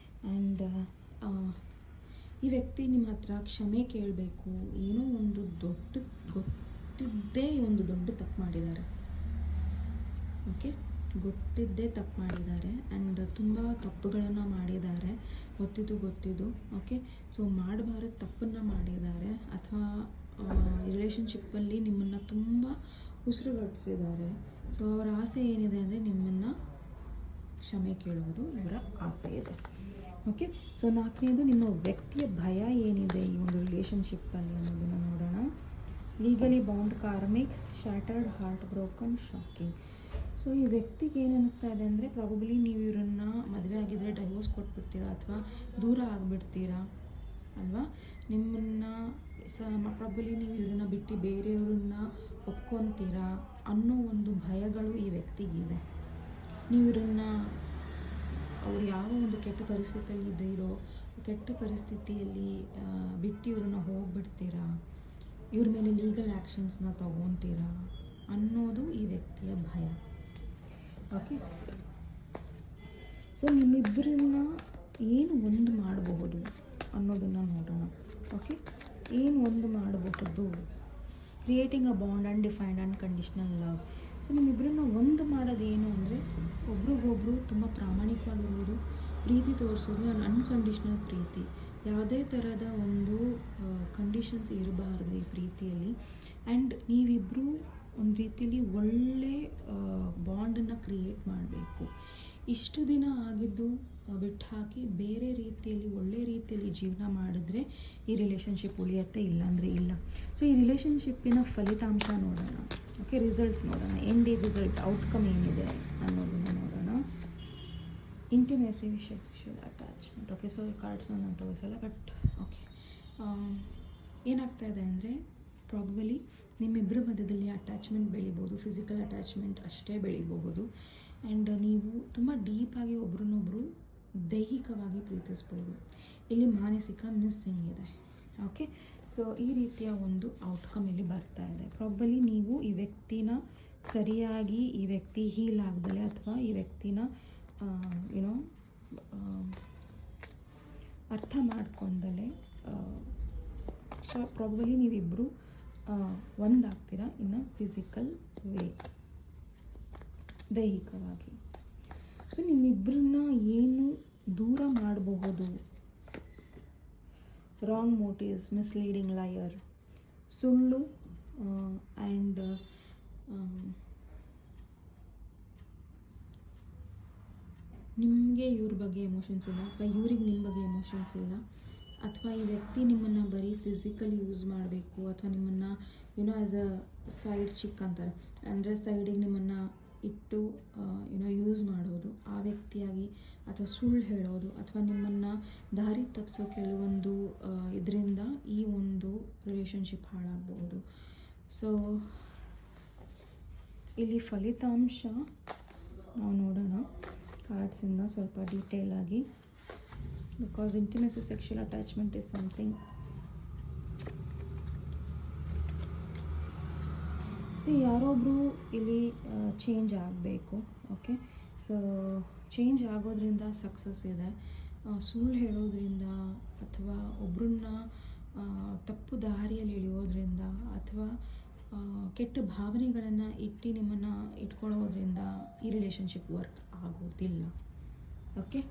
[SPEAKER 1] ಆ್ಯಂಡ್ ಈ ವ್ಯಕ್ತಿ ನಿಮ್ಮ ಹತ್ರ ಕ್ಷಮೆ ಕೇಳಬೇಕು. ಏನೋ ಒಂದು ಗೊತ್ತಿದ್ದೇ ಒಂದು ದೊಡ್ಡ ತಪ್ಪು ಮಾಡಿದ್ದಾರೆ. ಓಕೆ, ಗೊತ್ತಿದ್ದೇ ತಪ್ಪು ಮಾಡಿದ್ದಾರೆ, ಆ್ಯಂಡ್ ತುಂಬ ತಪ್ಪುಗಳನ್ನು ಮಾಡಿದ್ದಾರೆ, ಗೊತ್ತಿದ್ದು. ಓಕೆ, ಸೊ ಮಾಡಬಾರ್ದು ತಪ್ಪನ್ನು ಮಾಡಿದ್ದಾರೆ, ಅಥವಾ ರಿಲೇಷನ್ಶಿಪ್ಪಲ್ಲಿ ನಿಮ್ಮನ್ನು ತುಂಬ ಉಸಿರುಗಟ್ಟಿಸಿದ್ದಾರೆ. ಸೊ ಅವರ ಆಸೆ ಏನಿದೆ ಅಂದರೆ ನಿಮ್ಮನ್ನು ಕ್ಷಮೆ ಕೇಳುವುದು ಇವರ ಆಸೆ ಇದೆ. ಓಕೆ, ಸೊ 4ನೇದು, ನಿಮ್ಮ ವ್ಯಕ್ತಿಯ ಭಯ ಏನಿದೆ ಈ ಒಂದು ರಿಲೇಷನ್ಶಿಪ್ಪಲ್ಲಿ ಅನ್ನೋದನ್ನು ನೋಡೋಣ. Legally bound, karmic, shattered, heart broken, shocking. So ಈ ವ್ಯಕ್ತಿಗೆ ಏನು ಅನ್ನಿಸ್ತಾ ಇದೆ ಅಂದರೆ, ಪ್ರಾಬಬ್ಲಿ ನೀವು ಇವರನ್ನು ಮದುವೆ ಆಗಿದ್ದರೆ ಡೈವೋರ್ಸ್ ಕೊಟ್ಬಿಡ್ತೀರಾ, ಅಥವಾ ದೂರ ಆಗಿಬಿಡ್ತೀರಾ ಅಲ್ವಾ. ನಿಮ್ಮನ್ನು ಪ್ರಾಬಬ್ಲಿ ನೀವು ಇವರನ್ನು ಬಿಟ್ಟು ಬೇರೆಯವ್ರನ್ನ ಒಪ್ಕೊತೀರಾ ಅನ್ನೋ ಒಂದು ಭಯಗಳು ಈ ವ್ಯಕ್ತಿಗಿದೆ. ನೀವು ಇವರನ್ನು, ಅವ್ರು ಯಾವ ಒಂದು ಕೆಟ್ಟ ಪರಿಸ್ಥಿತಿಯಲ್ಲಿ ಇದ್ದೀರೋ, ಕೆಟ್ಟ ಪರಿಸ್ಥಿತಿಯಲ್ಲಿ ಬಿಟ್ಟು ಇವ್ರನ್ನ ಹೋಗ್ಬಿಡ್ತೀರಾ, ಇವ್ರ ಮೇಲೆ ಲೀಗಲ್ ಆ್ಯಕ್ಷನ್ಸ್ನ ತೊಗೊತೀರಾ ಅನ್ನೋದು ಈ ವ್ಯಕ್ತಿಯ ಭಯ. ಓಕೆ, ಸೊ ನಿಮ್ಮಿಬ್ಬರನ್ನ ಏನು ಒಂದು ಮಾಡಬಹುದು ಅನ್ನೋದನ್ನು ನೋಡೋಣ. ಓಕೆ, ಏನು ಒಂದು ಮಾಡಬಹುದು, creating a bond, undefined, unconditional love. So ನಿಮ್ಮಿಬ್ಬರನ್ನ ಒಂದು ಮಾಡೋದು ಏನು ಅಂದರೆ, ಒಬ್ರಿಗೊಬ್ರು ತುಂಬ ಪ್ರಾಮಾಣಿಕವಾಗಿರ್ಬೋದು, ಪ್ರೀತಿ ತೋರಿಸೋದು, ಅನ್ಕಂಡೀಷ್ನಲ್ ಪ್ರೀತಿ, ಯಾವುದೇ ಥರದ ಒಂದು ಕಂಡೀಷನ್ಸ್ ಇರಬಾರ್ದು ಈ ಪ್ರೀತಿಯಲ್ಲಿ. ಆ್ಯಂಡ್ ನೀವಿಬ್ಬರು ಒಂದು ರೀತಿಯಲ್ಲಿ ಒಳ್ಳೆ ಬಾಂಡನ್ನು ಕ್ರಿಯೇಟ್ ಮಾಡಬೇಕು. ಇಷ್ಟು ದಿನ ಆಗಿದ್ದು ಬಿಟ್ಟು ಹಾಕಿ ಬೇರೆ ರೀತಿಯಲ್ಲಿ, ಒಳ್ಳೆ ರೀತಿಯಲ್ಲಿ ಜೀವನ ಮಾಡಿದ್ರೆ ಈ ರಿಲೇಷನ್ಶಿಪ್ ಉಳಿಯುತ್ತೆ, ಇಲ್ಲಾಂದರೆ ಇಲ್ಲ. ಸೊ ಈ ರಿಲೇಷನ್ಶಿಪ್ಪಿನ ಫಲಿತಾಂಶ ನೋಡೋಣ. ಓಕೆ, ರಿಸಲ್ಟ್ ನೋಡೋಣ, ಎಂಡ್ ರಿಸಲ್ಟ್, ಔಟ್ಕಮ್ ಏನಿದೆ ಅನ್ನೋದನ್ನು ನೋಡೋಣ. Intimacy, sexual attachment. Okay, so ಈ ಕಾರ್ಡ್ಸ್ನ ನಾನು ತೋರಿಸಲ್ಲ, ಬಟ್ ಓಕೆ, ಏನಾಗ್ತಾ ಇದೆ ಅಂದರೆ, ಪ್ರಾಬಬಲಿ ನಿಮ್ಮಿಬ್ಬರ ಮಧ್ಯದಲ್ಲಿ ಅಟ್ಯಾಚ್ಮೆಂಟ್ ಬೆಳಿಬೋದು, ಫಿಸಿಕಲ್ ಅಟ್ಯಾಚ್ಮೆಂಟ್ ಅಷ್ಟೇ ಬೆಳಿಬಹುದು. ಆ್ಯಂಡ್ ನೀವು ತುಂಬ ಡೀಪಾಗಿ ಒಬ್ರನ್ನೊಬ್ಬರು ದೈಹಿಕವಾಗಿ ಪ್ರೀತಿಸ್ಬೋದು. ಇಲ್ಲಿ ಮಾನಸಿಕ ಮಿಸ್ಸಿಂಗ್ ಇದೆ. ಓಕೆ, ಸೊ ಈ ರೀತಿಯ ಒಂದು ಔಟ್ಕಮ್ ಇಲ್ಲಿ ಬರ್ತಾ ಇದೆ. ಪ್ರಾಬಬಲಿ ನೀವು ಈ ವ್ಯಕ್ತಿನ ಸರಿಯಾಗಿ, ಈ ವ್ಯಕ್ತಿ ಹೀಲ್ ಆಗದಲೆ, ಅಥವಾ ಈ ವ್ಯಕ್ತಿನ ಏನೋ ಅರ್ಥ ಮಾಡ್ಕೊಂಡಲೆ, ಪ್ರಾಬಬಲಿ ನೀವಿಬ್ಬರು ಒಂದಾಗ್ತೀರಾ ಇನ್ನು ಫಿಸಿಕಲ್ ವೇ, ದೈಹಿಕವಾಗಿ. ಸೊ ನಿಮ್ಮಿಬ್ಬರನ್ನ ಏನು ದೂರ ಮಾಡಬಹುದು, ರಾಂಗ್ ಮೋಟಿವ್ಸ್, ಮಿಸ್ಲೀಡಿಂಗ್ ಲಯರ್, ಸುಳ್ಳು, ಆ್ಯಂಡ್ ನಿಮಗೆ ಇವ್ರ ಬಗ್ಗೆ ಎಮೋಷನ್ಸ್ ಇಲ್ಲ, ಅಥವಾ ಇವ್ರಿಗೆ ನಿಮ್ಮ ಬಗ್ಗೆ ಎಮೋಷನ್ಸ್ ಇಲ್ಲ, ಅಥವಾ ಈ ವ್ಯಕ್ತಿ ನಿಮ್ಮನ್ನು ಬರೀ ಫಿಸಿಕಲಿ ಯೂಸ್ ಮಾಡಬೇಕು, ಅಥವಾ ನಿಮ್ಮನ್ನು ಆ್ಯಸ್ ಅ ಸೈಡ್ ಚಿಕ್ ಅಂತಾರೆ, ಅಂದರೆ ಸೈಡಿಗೆ ನಿಮ್ಮನ್ನು ಇಟ್ಟು ಯೂಸ್ ಮಾಡೋದು ಆ ವ್ಯಕ್ತಿಯಾಗಿ, ಅಥವಾ ಸುಳ್ಳು ಹೇಳೋದು, ಅಥವಾ ನಿಮ್ಮನ್ನು ದಾರಿ ತಪ್ಪಿಸೋ ಕೆಲವೊಂದು ಇದರಿಂದ ಈ ಒಂದು ರಿಲೇಷನ್ಶಿಪ್ ಹಾಳಾಗಬಹುದು. ಸೊ ಇಲ್ಲಿ ಫಲಿತಾಂಶ ನಾವು ನೋಡೋಣ ಕಾರ್ಡ್ಸಿಂದ ಸ್ವಲ್ಪ ಡೀಟೇಲ್ ಆಗಿ, because intimacy, sexual attachment is something. So ಯಾರೊಬ್ಬರು ಇಲ್ಲಿ ಚೇಂಜ್ ಆಗಬೇಕು. ಓಕೆ, ಸೊ ಚೇಂಜ್ ಆಗೋದ್ರಿಂದ ಸಕ್ಸಸ್ ಇದೆ. ಸುಳ್ಳು ಹೇಳೋದ್ರಿಂದ ಅಥವಾ ಒಬ್ಬರನ್ನ ತಪ್ಪು ದಾರಿಯಲ್ಲಿ ಎಳೆಯೋದ್ರಿಂದ ಅಥವಾ ಕೆಟ್ಟ ಭಾವನೆಗಳನ್ನು ಇಟ್ಟು ನಿಮ್ಮನ್ನು ಇಟ್ಕೊಳ್ಳೋದ್ರಿಂದ ಈ ರಿಲೇಷನ್ಶಿಪ್ ವರ್ಕ್ ಆಗೋದಿಲ್ಲ. ಓಕೆ,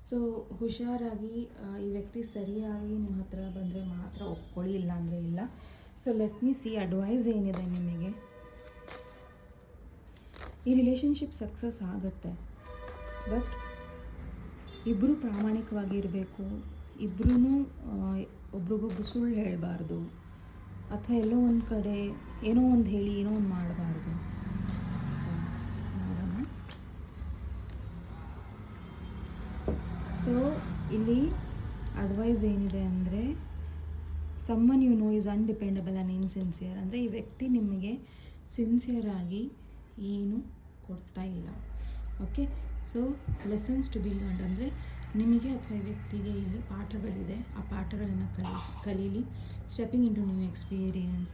[SPEAKER 1] ಸೊ ಹುಷಾರಾಗಿ ಈ ವ್ಯಕ್ತಿ ಸರಿಯಾಗಿ ನಿಮ್ಮ ಹತ್ರ ಬಂದರೆ ಮಾತ್ರ ಒಪ್ಕೊಳ್ಳಿ, ಇಲ್ಲ ಅಂದರೆ ಇಲ್ಲ. So let me see advice ಏನಿದೆ ನಿಮಗೆ. ಈ ರಿಲೇಷನ್ಶಿಪ್ ಸಕ್ಸಸ್ ಆಗುತ್ತೆ, ಬಟ್ ಇಬ್ಬರು ಪ್ರಾಮಾಣಿಕವಾಗಿರಬೇಕು, ಇಬ್ಬರೂ ಒಬ್ರಿಗೊಬ್ರು ಸುಳ್ಳು ಹೇಳಬಾರ್ದು, ಅಥವಾ ಎಲ್ಲೋ ಒಂದು ಕಡೆ ಏನೋ ಒಂದು ಹೇಳಿ ಏನೋ ಒಂದು ಮಾಡಬಾರ್ದು. ಸೊ ಇಲ್ಲಿ ಅಡ್ವೈಸ್ ಏನಿದೆ ಅಂದರೆ, someone you know is undependable and insincere. ಅಂದರೆ ಈ ವ್ಯಕ್ತಿ ನಿಮಗೆ ಸಿನ್ಸಿಯರಾಗಿ ಏನು ಕೊಡ್ತಾ ಇಲ್ಲ. Okay, so lessons to be learned ಅಂದರೆ ನಿಮಗೆ ಅಥವಾ ಈ ವ್ಯಕ್ತಿಗೆ ಇಲ್ಲಿ ಪಾಠಗಳಿದೆ, ಆ ಪಾಠಗಳನ್ನು ಕಲೀಲಿ. Stepping into new experience.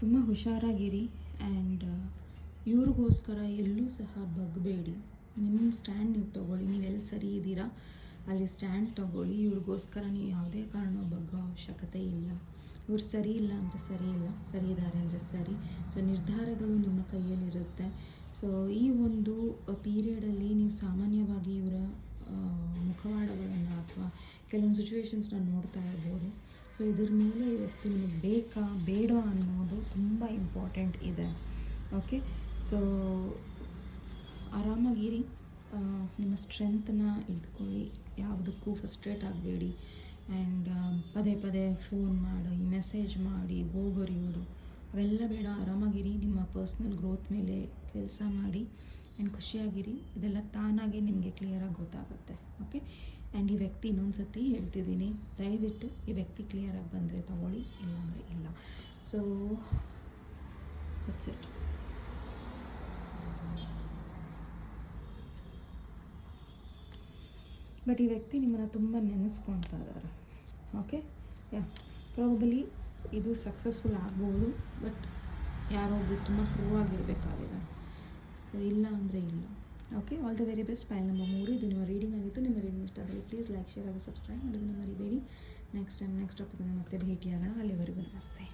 [SPEAKER 1] ತುಂಬ ಹುಷಾರಾಗಿರಿ. ಆ್ಯಂಡ್ ಇವ್ರಿಗೋಸ್ಕರ ಎಲ್ಲೂ ಸಹ ಬಗ್ಬೇಡಿ. ನಿಮ್ಮ ಸ್ಟ್ಯಾಂಡ್ ನೀವು ತೊಗೊಳ್ಳಿ. ನೀವು ಎಲ್ಲಿ ಸರಿ ಇದ್ದೀರಾ ಅಲ್ಲಿ ಸ್ಟ್ಯಾಂಡ್ ತೊಗೊಳ್ಳಿ. ಇವ್ರಿಗೋಸ್ಕರ ನೀವು ಯಾವುದೇ ಕಾರಣ ಬಗ್ಗೋ ಅವಶ್ಯಕತೆ ಇಲ್ಲ. ಇವ್ರು ಸರಿ ಇಲ್ಲ ಅಂದರೆ ಸರಿ ಇಲ್ಲ, ಸರಿ ಇದ್ದಾರೆ ಅಂದರೆ ಸರಿ. ಸೊ ನಿರ್ಧಾರಗಳು ನಿಮ್ಮ ಕೈಯಲ್ಲಿರುತ್ತೆ. ಸೊ ಈ ಒಂದು ಪೀರಿಯಡಲ್ಲಿ ನೀವು ಸಾಮಾನ್ಯವಾಗಿ ಇವರ ಮುಖವಾಡಗಳನ್ನು ಅಥವಾ ಕೆಲವೊಂದು ಸಿಚುವೇಶನ್ಸ್ನ ನೋಡ್ತಾ ಇರ್ಬೋದು. ಸೊ ಇದ್ರ ಮೇಲೆ ಈ ವ್ಯಕ್ತಿ ನಿಮಗೆ ಬೇಕಾ ಬೇಡ ಅನ್ನೋದು ತುಂಬ ಇಂಪಾರ್ಟೆಂಟ್ ಇದೆ. ಓಕೆ, ಸೊ ಆರಾಮಾಗಿರಿ, ನಿಮ್ಮ ಸ್ಟ್ರೆಂತನ್ನ ಇಟ್ಕೊಳ್ಳಿ, ಯಾವುದಕ್ಕೂ ಫ್ರಸ್ಟ್ರೇಟ್ ಆಗಬೇಡಿ. ಆ್ಯಂಡ್ ಪದೇ ಪದೇ ಫೋನ್ ಮಾಡಿ, ಮೆಸೇಜ್ ಮಾಡಿ, ಗೋಗರಿಯೋದು ಅವೆಲ್ಲ ಬೇಡ. ಆರಾಮಾಗಿರಿ, ನಿಮ್ಮ ಪರ್ಸ್ನಲ್ ಗ್ರೋತ್ ಮೇಲೆ ಕೆಲಸ ಮಾಡಿ ಆ್ಯಂಡ್ ಖುಷಿಯಾಗಿರಿ. ಇದೆಲ್ಲ ತಾನಾಗೆ ನಿಮಗೆ ಕ್ಲಿಯರಾಗಿ ಗೊತ್ತಾಗುತ್ತೆ. ಓಕೆ, ಆ್ಯಂಡ್ ಈ ವ್ಯಕ್ತಿ ಇನ್ನೊಂದು ಸತಿ ಹೇಳ್ತಿದ್ದೀನಿ, ದಯವಿಟ್ಟು ಈ ವ್ಯಕ್ತಿ ಕ್ಲಿಯರಾಗಿ ಬಂದರೆ ತೊಗೊಳ್ಳಿ, ಇಲ್ಲಾಂದರೆ ಇಲ್ಲ. So that's it. ಬಟ್ ಈ ವ್ಯಕ್ತಿ ನಿಮ್ಮನ್ನು ತುಂಬ ನೆನೆಸ್ಕೊಳ್ತಾ ಇದ್ದಾರೆ. ಓಕೆ, ಪ್ರಾಬಬಲಿ ಇದು ಸಕ್ಸಸ್ಫುಲ್ ಆಗ್ಬೋದು, ಬಟ್ ಯಾರೋ ಒಬ್ಬರು ತುಂಬ ಪ್ರೂವ್ ಆಗಿರಬೇಕಾಗಿದೆ. ಸೊ ಇಲ್ಲ ಅಂದರೆ ಇಲ್ಲ. Okay, all the very best. Pile number 3 ಇದು ನಿಮ್ಮ ರೀಡಿಂಗ್ ಆಗಿತ್ತು. ನಿಮ್ಮ ರೀಡಿಂಗ್ ಇಷ್ಟ ಆದರೆ ಪ್ಲೀಸ್ ಲೈಕ್, ಶೇರ್ ಹಾಗೂ ಸಬ್ಸ್ಕ್ರೈಬ್ ಮಾಡೋದನ್ನು ಮರಿಬೇಡಿ. ನೆಕ್ಸ್ಟ್ ಟೈಮ್ ನೆಕ್ಸ್ಟ್ ಟಾಪಿಕ್ ಮತ್ತೆ ಭೇಟಿಯಾಗೋಣ. ಅಲ್ಲಿವರೆಗೂ ನಮಸ್ತೆ.